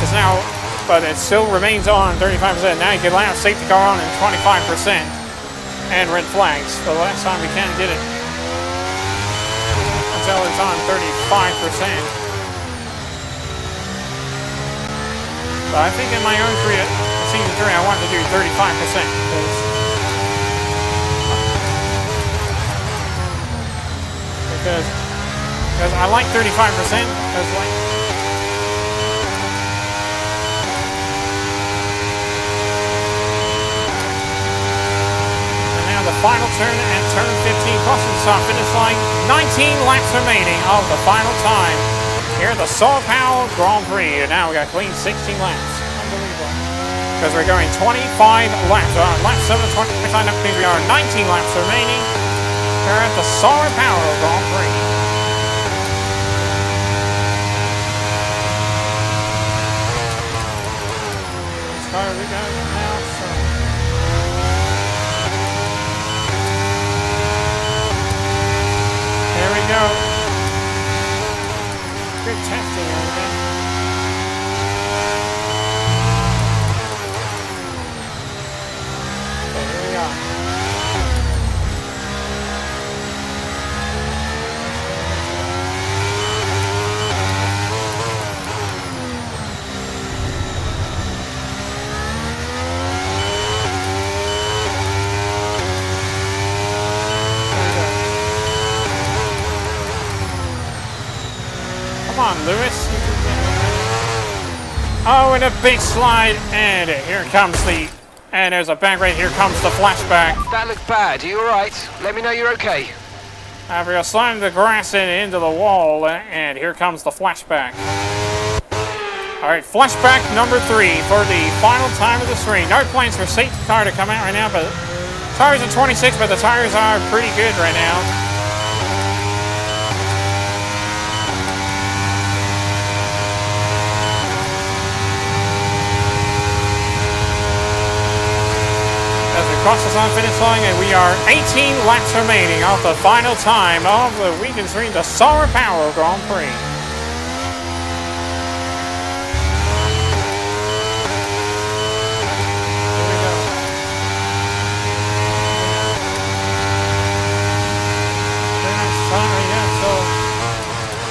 It's now, but it still remains on 35%. Now you can allow safety car on at 25% and red flags. The last time we kind of did it until it's on 35%. But I think in my own season 3, I wanted to do 35% because I like 35% because like. Final turn at turn 15, crossing the start finish line. 19 laps remaining of the final time here at the Solar Power Grand Prix. And now we got clean 16 laps. Unbelievable. Because we're going 25 laps. Lap 7 of 25 laps means we are 19 laps remaining here at the Solar Power Grand Prix. This car we got now, so. There we go. Good testing over there. So here we are. Oh, and a big slide, and here comes the, and there's a bang right here comes the flashback. That looked bad. Are you all right? Let me know you're okay. After you slam the grass into the wall, and here comes the flashback. All right, flashback number 3 for the final time of the stream. No plans for safety car to come out right now, but tires are 26, but the tires are pretty good right now. Across the sun finish line, and we are 18 laps remaining off the final time of the weekend stream, the Solar Power Grand Prix. Here we go.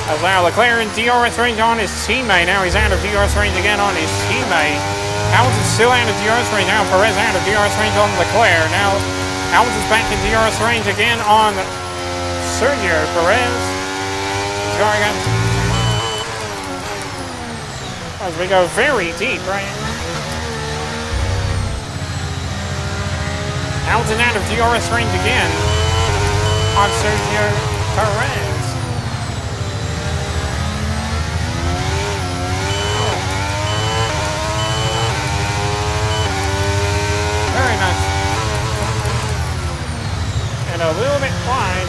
As now Leclerc in DRS range on his teammate. Now he's out of DRS range again on his teammate. Hamilton's still out of DRS range. Now Perez out of DRS range on Leclerc. Now Hamilton's back in DRS range again on Sergio Perez. He's going up. As we go very deep, right? Hamilton out of DRS range again on Sergio Perez. Very nice. And a little bit wide.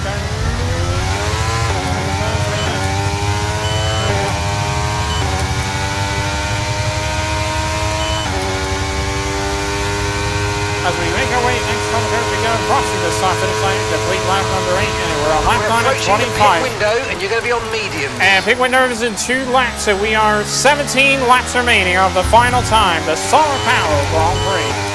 As we make our way next from the curve, we go crossing the start finish line, complete lap number 8, and we're on lap time at 25. The pit window, and you're going to be on medium. And pit window is in 2 laps, so we are 17 laps remaining of the final time, the Solar Power Grand Prix.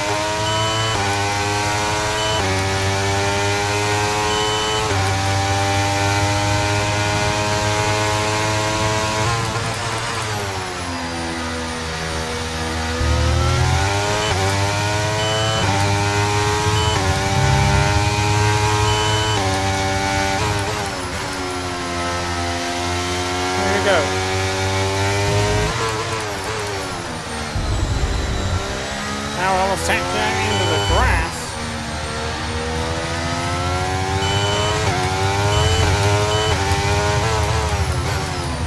Go. Now we're almost tapped down into the grass.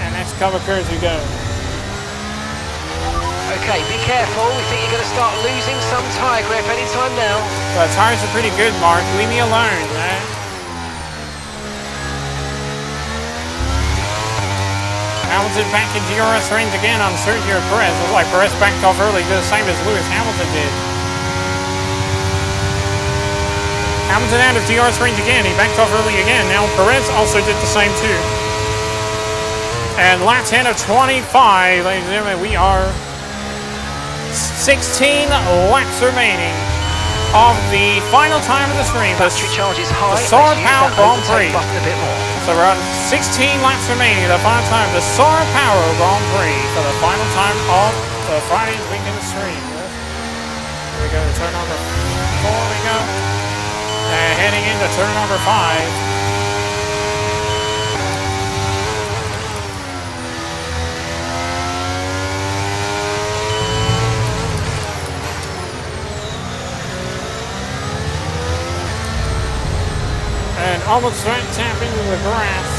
And next cover curves we go. Okay, be careful. We think you're going to start losing some tyre grip anytime now. Well, the tires are pretty good, Mark. Leave me alone, man. Hamilton back in DRS range again on Sergio Perez. Looks like Perez backed off early, the same as Lewis Hamilton did. Hamilton out of DRS range again. He backed off early again. Now Perez also did the same too. And lap 10 of 25, ladies and gentlemen, we are 16 laps remaining of the final time of the stream. Battery charge is high. The Solar Power Grand Prix. Button a bit more. So we're on 16 laps remaining, the final time, the Solar Power Grand Prix for the final time of the Friday's weekend stream. Here we go to turn number 4 we go. And heading into turn number 5. And almost right tap into the grass.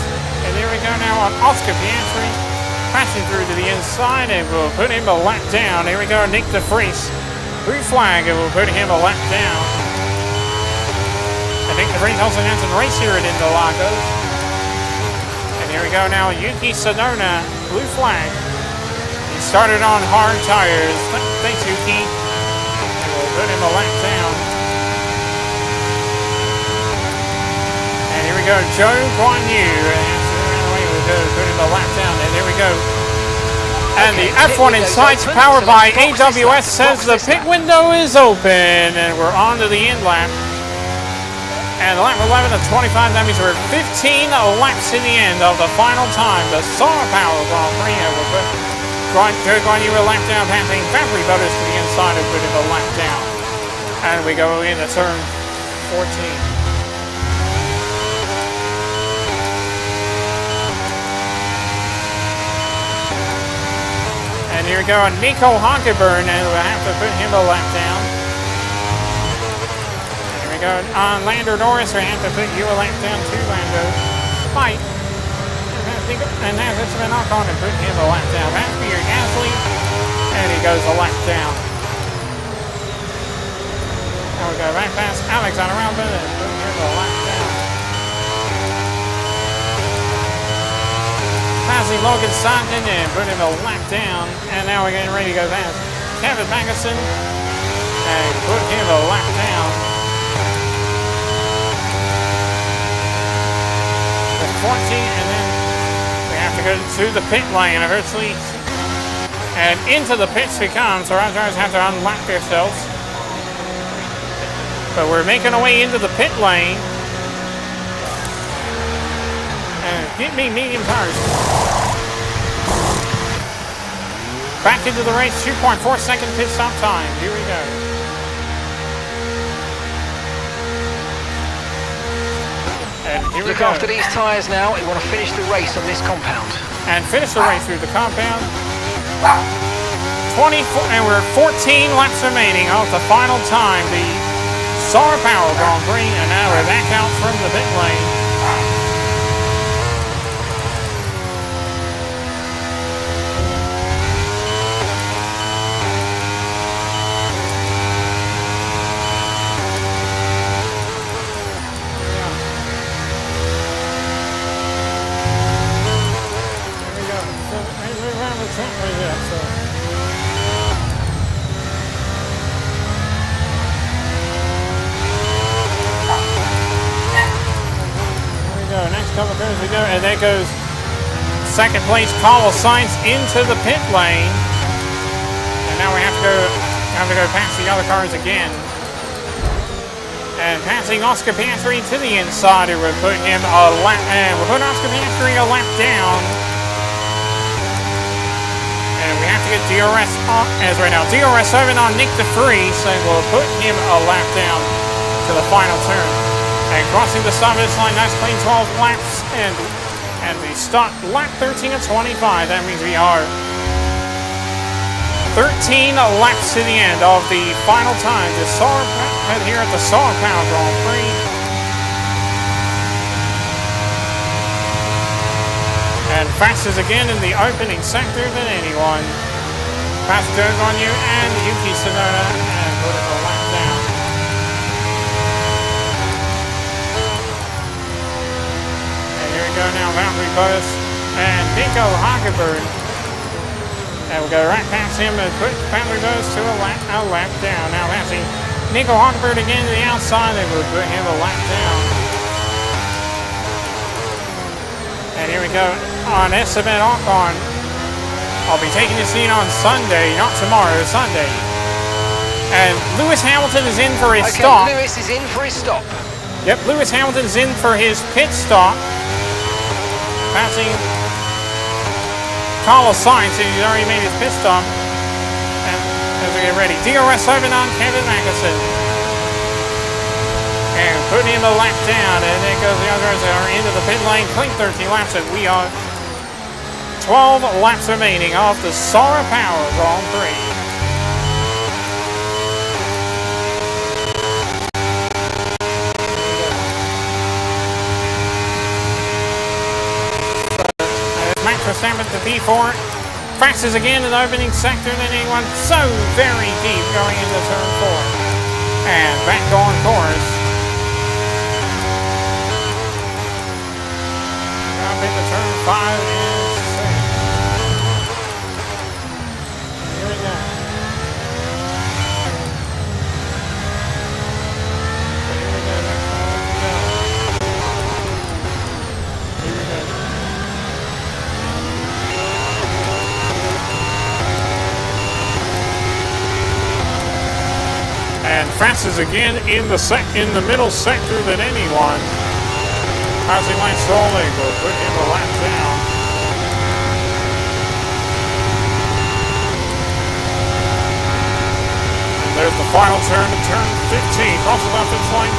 And there we go now on Oscar Piastri. Passing through to the inside, and we'll put him a lap down. Here we go, Nick De Vries. Blue flag, and we'll put him a lap down. And Nick De Vries also has some race here at Interlagos. And here we go now, Yuki Tsunoda, blue flag. He started on hard tires. Thanks, Yuki. And we'll put him a lap down. Here we go, Joe Guan Yu. We'll go, put him a lap down, and there we go. And the F1 Insights powered by AWS says the pit window is open, and we're on to the end lap. And lap 11 of 25, that means we're 15 laps to the end of the final time, the Solar Power Grand Prix. And we'll put Joe Guan Yu a lap down, passing Fabry Butters to the inside and put him a lap down. And we go into turn 14. And And here we go, Nico Hockenburn, and we'll have to put him a lap down. And here we go, on Lando Norris, we have to put you a lap down too, Lando. Fight. And now it's been knock on and put him a lap down. That's Pierre Gasly, and he goes a lap down. Now we go right past Alexander Albon and put him a lap down. Passing Logan Sargent and put him a lap down. And now we're getting ready to go past Kevin Magnussen and put him a lap down. The 14, and then we have to go to the pit lane eventually. And into the pits we come, so our drivers have to unlap themselves. But we're making our way into the pit lane. And get me medium tires. Back into the race, 2.4 second pit stop time. Here we go. And here we Look go. after these tyres now. We want to finish the race on this compound. And finish the race through the compound. 24, and we're 14 laps remaining of the final time. The Sauber Power Grand Prix, and now we're back out from the pit lane. We go, and there goes second place Carlos Sainz into the pit lane, and now we have to go past the other cars again, and passing Oscar Piastri to the inside. We're putting him a lap, and we're putting Oscar Piastri a lap down, and we have to get DRS on as right now. DRS 7 on Nick De Vries, and we'll put him a lap down to the final turn. And crossing the stop finish line, nice clean 12 laps, and we start lap 13 of 25. That means we are 13 laps to the end of the final time. The here at the Sauber Power Grand Prix. And fastest again in the opening sector than anyone. Past on you and Yuki Tsunoda, and put it a lap down. Go now, Valtteri Bottas and Nico Hockenburn. And we'll go right past him and put Valtteri Bottas to a lap down. Now passing Nico Hockenburn again to the outside, and we'll put him a lap down. And here we go on Esteban Ocon. I'll be taking the scene on Sunday, not tomorrow, Sunday. And Lewis Hamilton is in for his stop. Lewis is in for his stop. Yep, Lewis Hamilton's in for his pit stop. Passing Carlos Sainz, he's already made his pit stop. And as we get ready, DRS 7 on Kevin Magnussen. And putting him a lap down, and there goes the others that are into the pit lane, clean 13 laps, and we are 12 laps remaining of the Sauber Power Grand Prix. Verstappen to P4, fastest again in the opening sector than anyone, so very deep going into turn 4. And back on course. Up into turn 5 and 6. Here we go. Here we go, next one. Here we go. And fastest again in the middle sector than anyone. Passing Lance Stroll, will put him a lap down. And there's the final turn to turn 15. Crosses off the flank.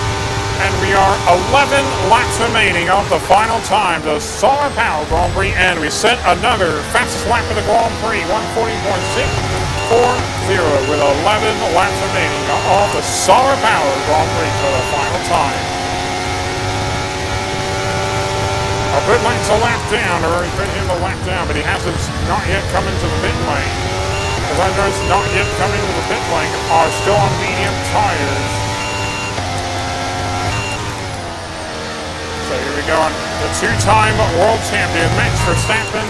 And we are 11 laps remaining of the final time, the Solar Power Grand Prix, and we set another fastest lap of the Grand Prix, 140.640, with 11 laps remaining of the Solar Power Grand Prix for the final time. Our pit lane's a lap down, or he's put him a lap down, but he hasn't not yet come into the pit lane. As I noticed, not yet coming to the pit lane are still on medium tires. So here we go on the two-time world champion, Max Verstappen.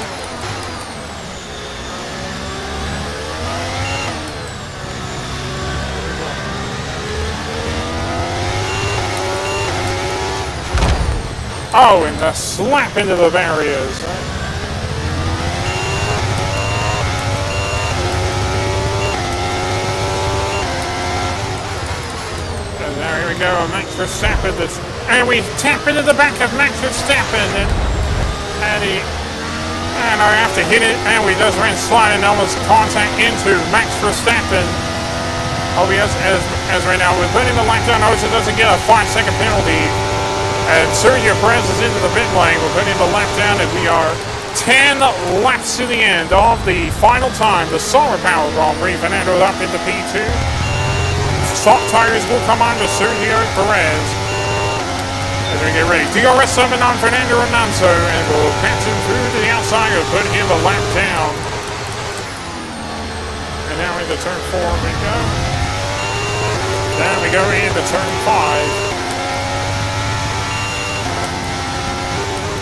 Oh, and the slap into the barriers. And there, here we go, Max Verstappen. And we tap into the back of Max Verstappen, and I have to hit it, and we just ran sliding almost contact into Max Verstappen. Oh, yes, as right now we're putting the lap down. Notice it doesn't get a 5-second penalty. And Sergio Perez is into the pit lane. We're putting the lap down, and we are 10 laps to the end of the final time, the Solar Power Grand Prix. Fernando up into P2. Soft tires will come on to Sergio Perez. As we get ready, DRS7 on Fernando Alonso, and we'll pass him through to the outside and put him a lap down. And now into turn 4 we go. Then we go into turn 5.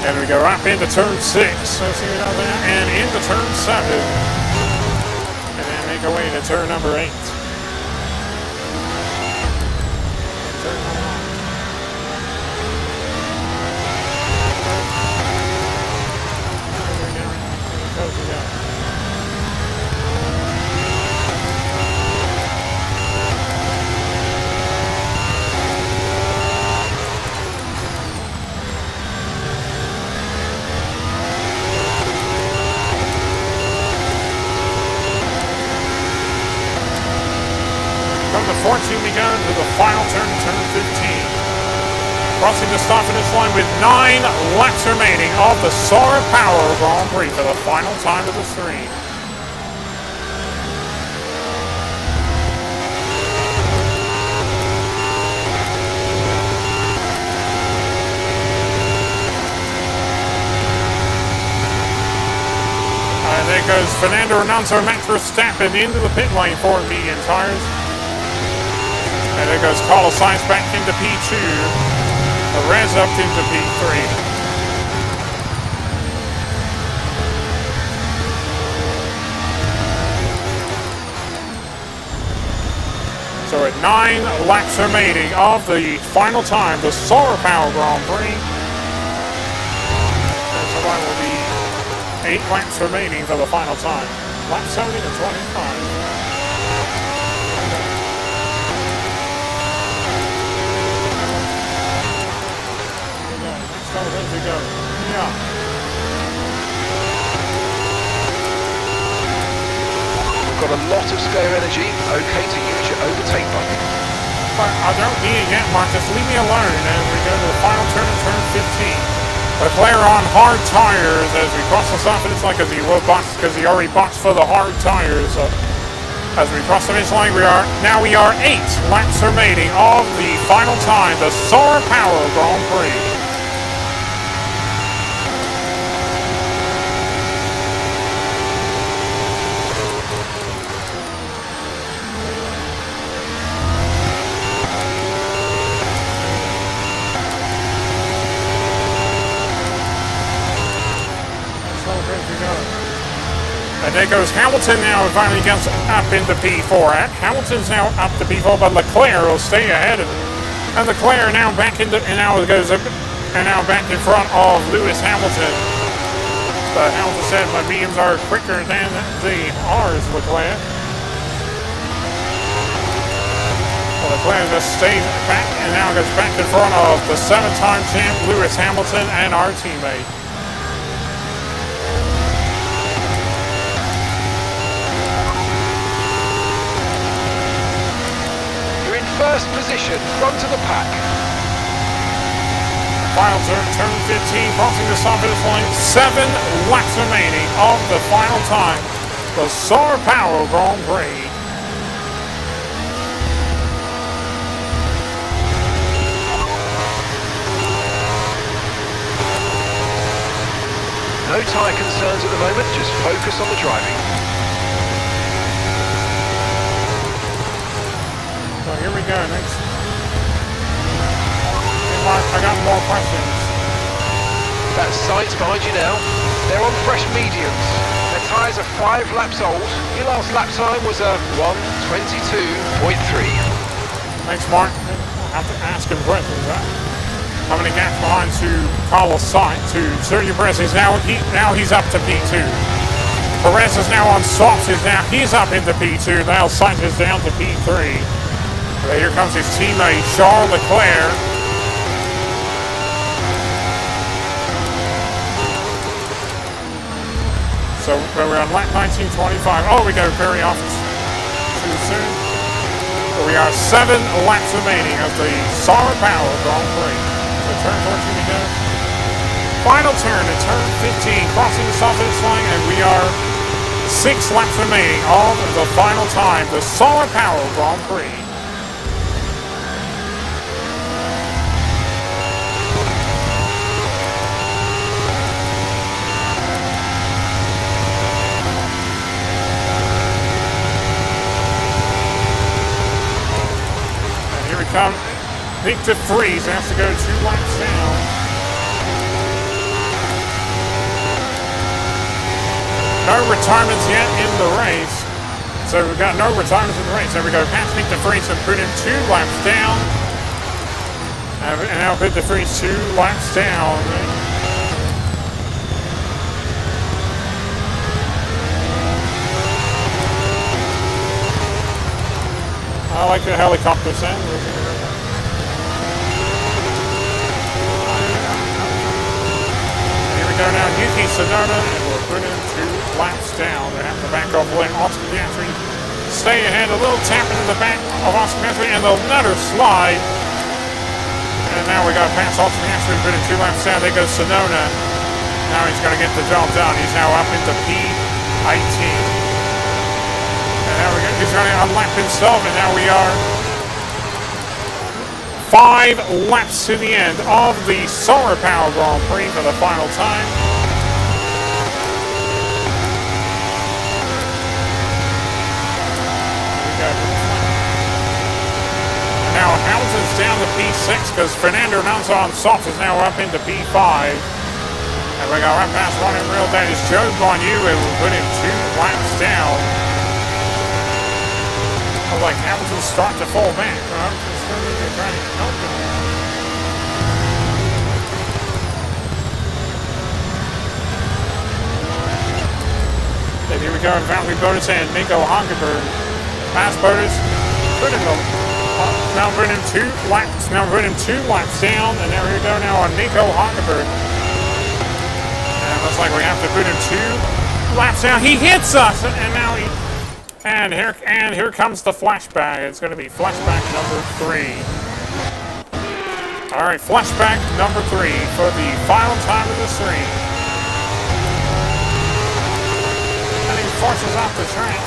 And we go up into turn 6. So see what out there, and into turn 7. And then make our way to turn number 8. Turn number 9. From the 14 we go to the final turn, turn 15. Crossing the start finish line with 9 laps remaining of the Solar Power Grand Prix for the final time of the stream. And there goes Fernando Alonso, Max Verstappen into the pit lane for medium tires. And there goes Carlos Sainz back into P2. Perez up into P3. So at 9 laps remaining of the final time, the Solar Power Grand Prix. And so that will be 8 laps remaining for the final time. Lap 70 to 25. Ready to go. Yeah. We've got a lot of spare energy. Okay to use your overtake button. But I don't need it yet, Marcus. Leave me alone as we go to the final turn of turn 15. Leclerc on hard tires as we cross the start finish line because he already boxed for the hard tires. As we cross the finish line, we are 8 laps remaining of the final time, the Solar Power Grand Prix. And there goes Hamilton now, finally gets up into P4. Hamilton's now up to P4, but Leclerc will stay ahead of him. And Leclerc now back into, and now goes up, and now back in front of Lewis Hamilton. But Hamilton said my mediums are quicker than the R's, Leclerc. Well, Leclerc just stays back, and now goes back in front of the 7-time champ Lewis Hamilton and our teammate. First position, front of the pack. Final turn 15, crossing the stop finish line. 7 laps remaining of the final time. The Sao Paulo Grand Prix. No tyre concerns at the moment, just focus on the driving. So here we go, next. Hey Mark, I got more questions. That's Sainz behind you now. They're on fresh mediums. Their tyres are 5 laps old. Your last lap time was a 1:22.3. Thanks, Mark. I have to ask him questions, right? How many gaps behind to Carlos Sainz, to Sergio Perez? Now he's up to P2. Perez is now on softs. He's up into P2. Now Sainz is down to P3. But here comes his teammate Charles Leclerc. So we're on lap 19:25. Oh, we go very off too soon. But we are 7 laps remaining of the Sao Paulo Grand Prix. So turn 14 to go. Final turn at turn 15, crossing the stop finish line, and we are 6 laps remaining of the final time, the Sao Paulo Grand Prix. And here we come. Nick de Vries has to go 2 laps down. No retirements yet in the race. So we've got no retirements in the race. There we go. Past Nick de Vries and put him 2 laps down. And now put de Vries 2 laps down. I like the helicopter sound. Go now, Yuki Tsunoda, and we'll put him 2 laps down. They have to back off, let Oscar Piastri stay ahead. A little tap into the back of Oscar Piastri, and another slide. And now we got past Oscar Piastri, put him 2 laps down. There goes Tsunoda. Now he's going to get the job done. He's now up into P18. And now he's going to unlap himself, and now we are 5 laps to the end of the Sao Paulo Grand Prix for the final time. Now Hamilton's down to P6 because Fernando Alonso on soft is now up into P5. And we got right past one in real. That is Joe Guanyu, and we'll put him 2 laps down. Like Hamilton's starting to fall back. And here we go, Valtteri Bottas and Nico Hülkenberg. Past Bottas, put him now put him 2 laps. Now put him 2 laps down, and there we go now on Nico Hülkenberg. And it looks like we have to put him 2 laps down. He hits us, and now he. And here comes the flashback. It's going to be flashback number 3. All right, flashback number 3 for the final time of the stream. And he forces off the track.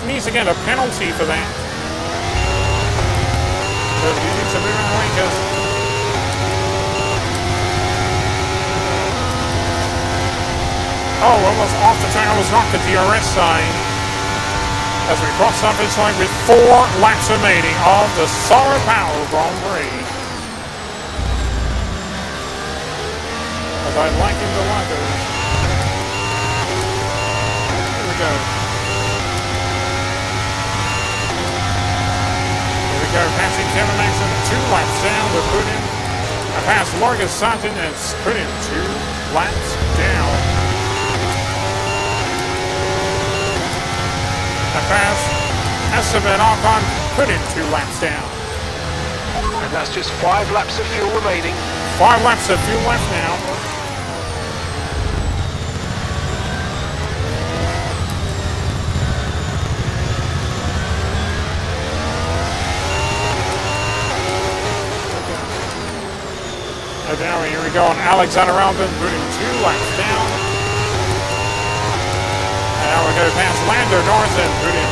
He needs to get a penalty for that. He needs to move in the lane because almost off the track. Almost knocked the DRS sign. As we cross off this line with 4 laps remaining of the Sao Paulo Grand Prix. As I liken the weather. Here we go. Here we go, passing Kevin Maxson 2 laps down. We're putting past Logan Sargent and put him 2 laps down. Pass Esteban Ocon, put in 2 laps down. And that's just 5 laps of fuel remaining. 5 laps of fuel left now. Now here we go on Alexander Albon, putting 2 laps down. And now we're going to pass Lando Norris and put in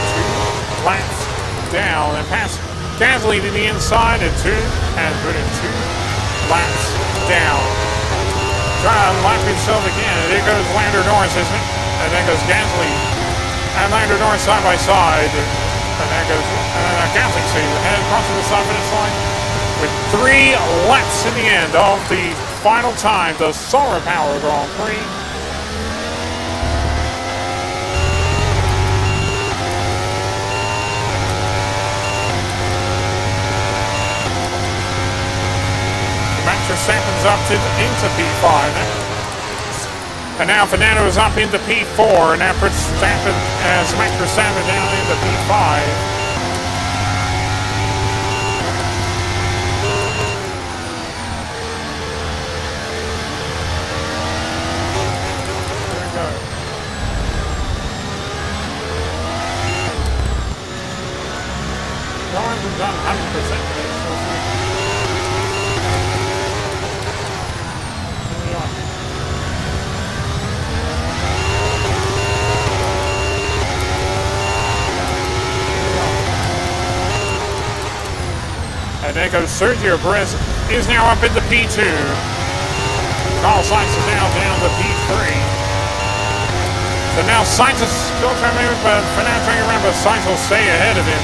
2 laps down. And pass Gasly to the inside and 2, and put in 2 laps down. Try to unlap himself again. And there goes Lando Norris, isn't it? And then goes Gasly and Lando Norris side by side. And there goes Gasly ahead crossing the side finish line with 3 laps in the end of the final time, the Solar Power Grand Prix. Max Verstappen's up into P5. And now Fernando is up into P4, and now puts Max Verstappen down into P5. Done 100% today, and there goes Sergio Perez is now up into P2. Carlos Sainz is now down to P3. So now Sainz is still trying to move, but for now trying around, but Sainz will stay ahead of him.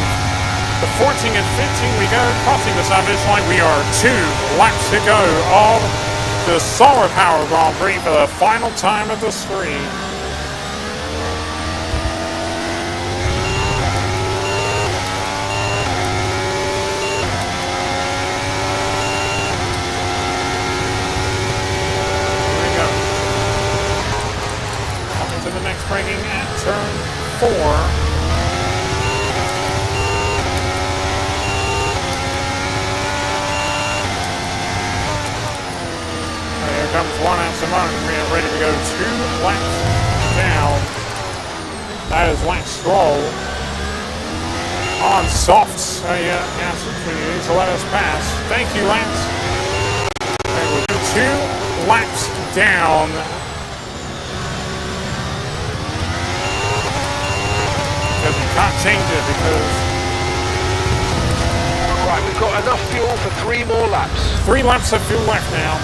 The 14 and 15 we go, crossing the side finish line. We are 2 laps to go of the Solar Power Grand Prix for the final time of the stream. Here we go. Coming to the next braking at turn 4. Comes one after one. We are ready to go 2 laps down. That is Lance Stroll on softs. Yeah, absolutely. To let us pass. Thank you, Lance. And we'll do 2 laps down. Because we can't change it because. Right, we've got enough fuel for 3 more laps. 3 laps of fuel left now.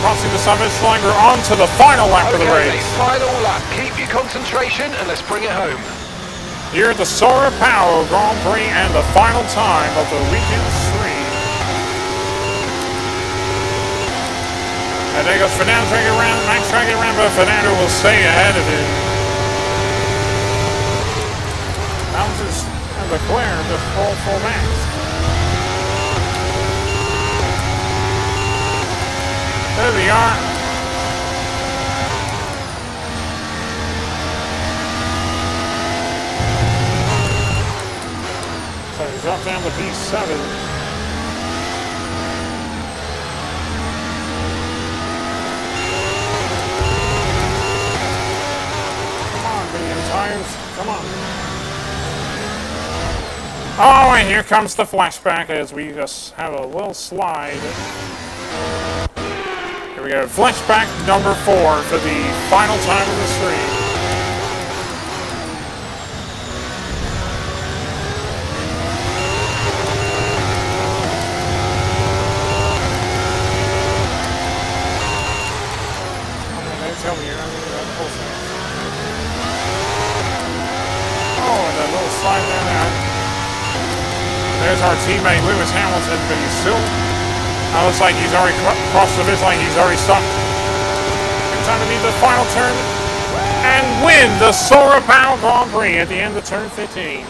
Crossing the side finish line, we're on to the final lap of the race. Final lap. Keep your concentration and let's bring it home. Here at the Solar Power Grand Prix and the final time of the weekend stream. And there goes Fernando dragging around, Max dragging around, but Fernando will stay ahead of him. Mountains and Leclerc just fall for Max. There we are. So we drop down to P7. Come on, medium tires. Come on. Oh, and here comes the flashback as we just have a little slide. Here we go, flashback number 4 for the final time of the stream. They tell me you're not going to that whole thing. Oh, and that little slide down there. There's our teammate Lewis Hamilton, but he's still. Looks like he's already crossed the finish line. He's already stopped. It's time to be the final turn and win the Solar Power Grand Prix at the end of turn 15.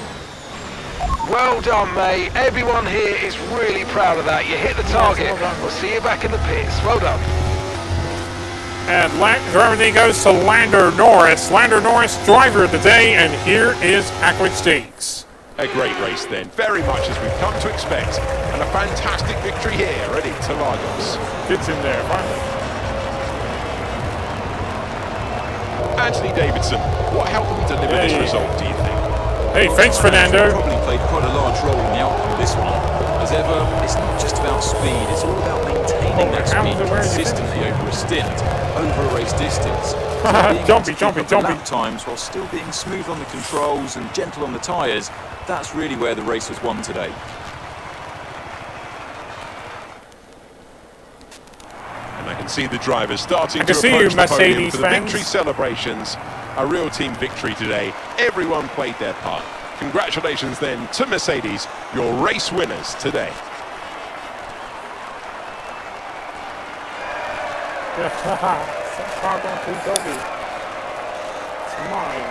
Well done, mate. Everyone here is really proud of that. You hit the target. We'll see you back in the pits. Well done. And everything goes to Lando Norris. Lando Norris, driver of the day, and here is Ackwood Stakes. A great race then, very much as we've come to expect, and a fantastic victory here at Interlagos. Gets in there, finally. Anthony Davidson, what helped them deliver this result, do you think? Hey, thanks, Fernando. Probably played quite a large role in the outcome of this one. As ever, it's not just about speed, it's all about maintaining that speed consistently over a stint, over a race distance. Jumpy. Lap times while still being smooth on the controls and gentle on the tyres. That's really where the race was won today. And I can see the drivers starting I to can see approach you, the podium Mercedes for the fans. victory celebrations. A real team victory today. Everyone played their part. Congratulations then to Mercedes, your race winners today. Car going through Dolby. It's mine.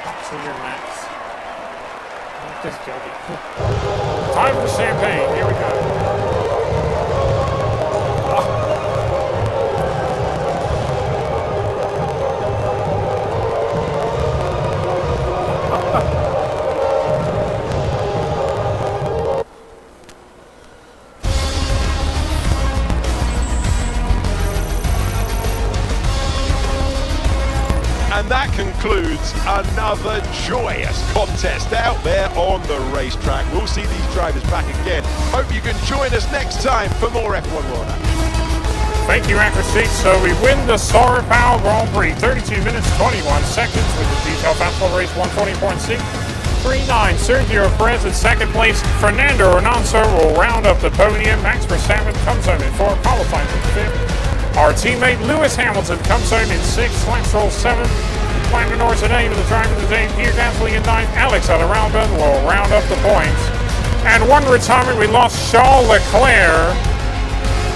Not to your Max. I'm just joking. Time for champagne. Here we go. And that concludes another joyous contest out there on the racetrack. We'll see these drivers back again. Hope you can join us next time for more F1 World Action. Thank you, Anchor Seats. So we win the Sao Paulo Grand Prix, 32 minutes, 21 seconds with the detail fastball race 120.639. Sergio Perez in second place. Fernando Alonso will round up the podium. Max Verstappen comes home in fourth. Carlos Sainz in fifth. Our teammate Lewis Hamilton comes home in sixth. Lance Stroll seventh. Lando Norris in eighth. The driver of the day, Pierre Gasly in ninth. Alex Albon will round up the points. And one retirement, we lost Charles Leclerc.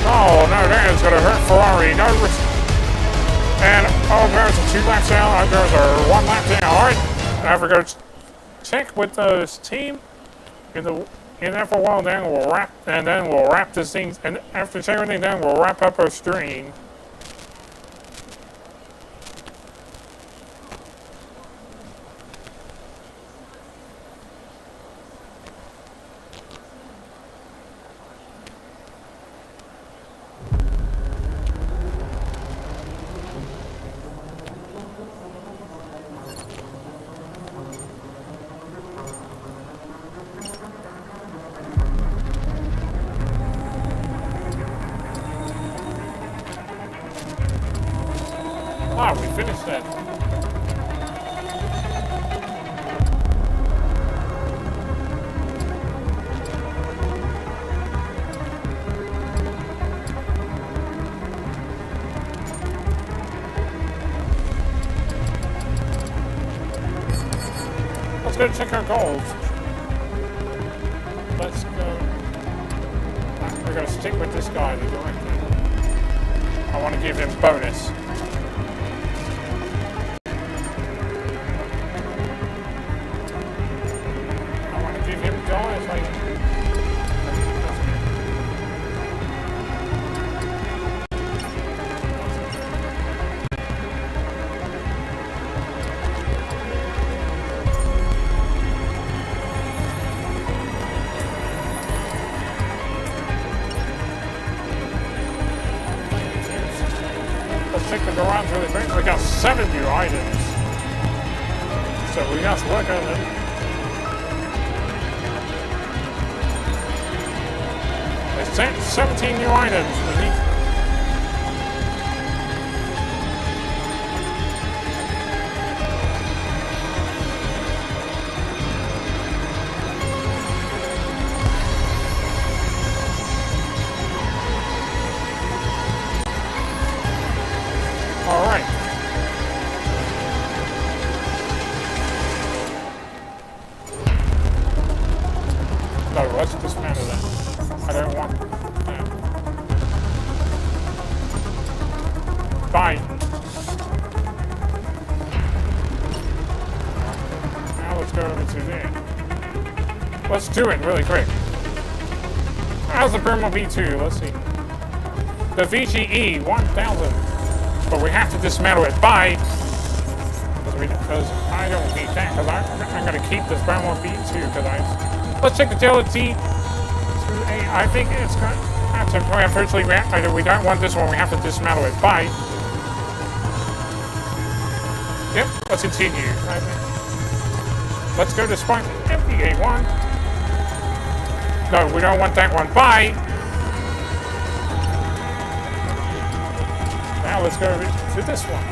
Oh no, that is going to hurt Ferrari. And there's a 2 laps down. There's a 1 lap down. All right, I forgot to check with the team in F1 World. Then we'll wrap this thing. And after checking everything down, we'll wrap up our stream. We finished that. Let's go check our goals. Let's go. We're going to stick with this guy, the director. I want to give him bonus. Check the garage really quick. We got 7 new items. So we got to work on it. There's 17 new items. We need. All right. No, let's dismantle that. I don't want that. Bye. Now let's go over to there. Let's do it really quick. How's the Brembo V2? Let's see. The VGE 1000. But we have to dismantle it. Bye. Because I don't need that. Because I'm going to keep this Brembo V2. Because let's check the agility. I think it's going to have to. Unfortunately, we don't want this one. We have to dismantle it. Bye. Yep, let's continue. Let's go to Spark MPA1. No, we don't want that one. Bye! Now let's go to this one.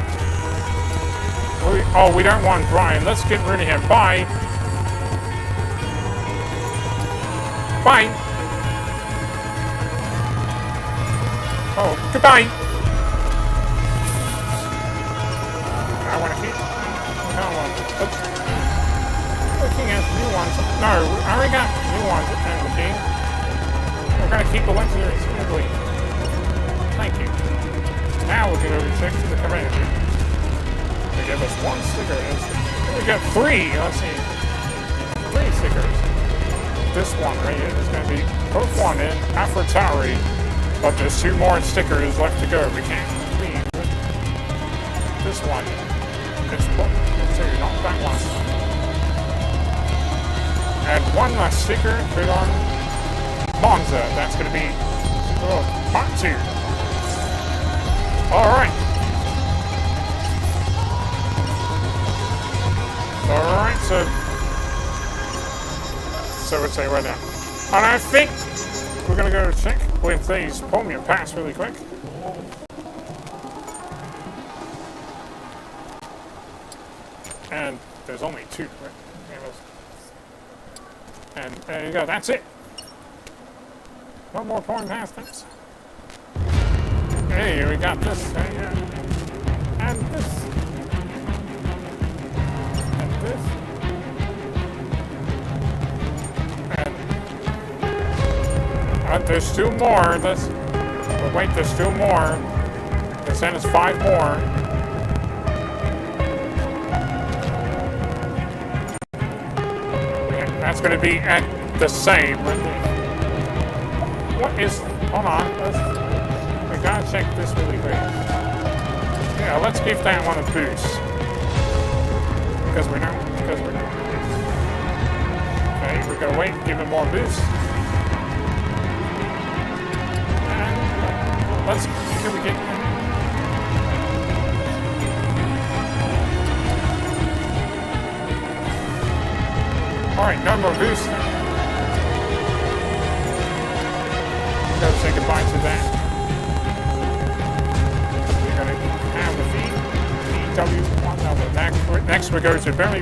Oh, we don't want Brian. Let's get rid of him. Bye! Bye! Oh, goodbye! I want to keep... No, let's... Looking at new ones. No, I already got new ones in the game. We're going to keep the legendaries, I believe. Thank you. Now we'll get over to the commander. They give us 1 sticker. We got 3. Let's see. 3 stickers. This one right here is going to be both one in Aphrodite, but there's 2 more stickers left to go. We can't leave this one. It's not that one. And 1 last sticker put on Monza. That's going to be part 2. All right. All right, so we'll say right now. And I think we're going to go check with these Pomian Pass really quick. And there's only 2, right? And there you go, that's it. No more Pomian Pass, thanks. Hey, we got this. And this. This. And there's 2 more. But wait, there's 2 more. They sent us 5 more. That's going to be at the same. What is? Hold on. We gotta check this really quick. Yeah, let's give that one a boost. Because we're not. Okay, we're gonna wait, give it more boost. And let's. Can we get? All right, no more boost. We're gonna say goodbye to that. We're gonna have the VW1 level. Next we go to very.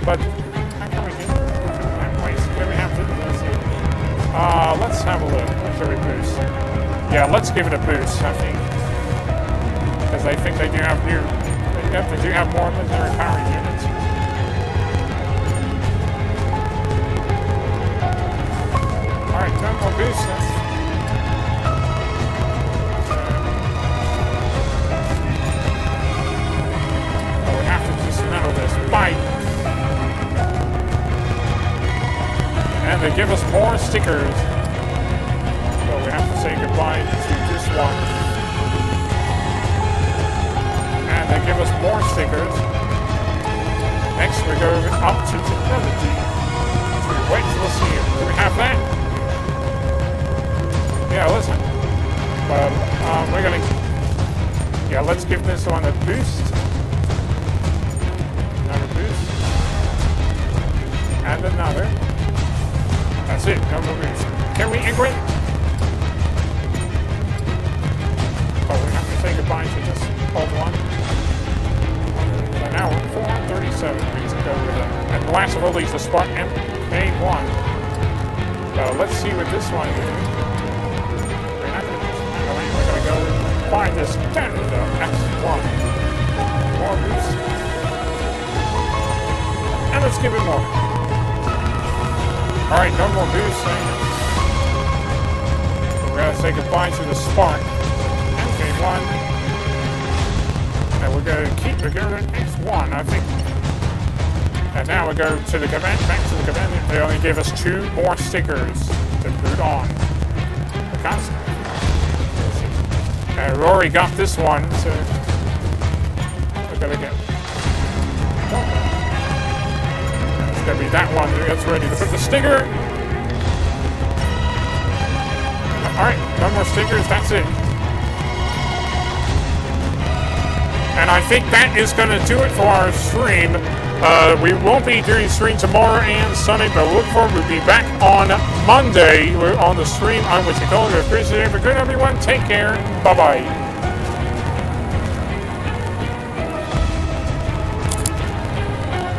But how can we get that place? Can we have to? Let's have a look. Shall we boost? Yeah, let's give it a boost. I think because I think they do have new. They definitely do have more legendary power units. All right, no more boost. Oh, we have to dismantle this. Bye. And they give us more stickers. So we have to say goodbye to this one. And they give us more stickers. Next we go up to technology. So we wait till we'll see it. Do we have that? Yeah, listen. But we're gonna. Yeah, let's give this one a boost. Another boost. And another. That's it, no more boost. Can we integrate? Oh, we have to say goodbye to this old one. So now we're 437. We can go with it. And last of all these, the Spark MA1. So let's see what this one is. We're going to go find this Canada X1. More boost. And let's give it more. Alright, no more boost. We're going to say goodbye to the Spark MK1. And we're going to keep the X1, I think. And now we go to the command, back to the command. They only gave us 2 more stickers to put on. The constant. And Rory got this one, so we're gonna get. It's gonna be that one that gets ready to put the sticker. Alright, no more stickers, that's it. And I think that is going to do it for our stream. We won't be doing stream tomorrow and Sunday, but we'll look forward. We'll be back on Monday. We're on the stream. I'm with Nicole. Good, everyone. Take care. Bye-bye.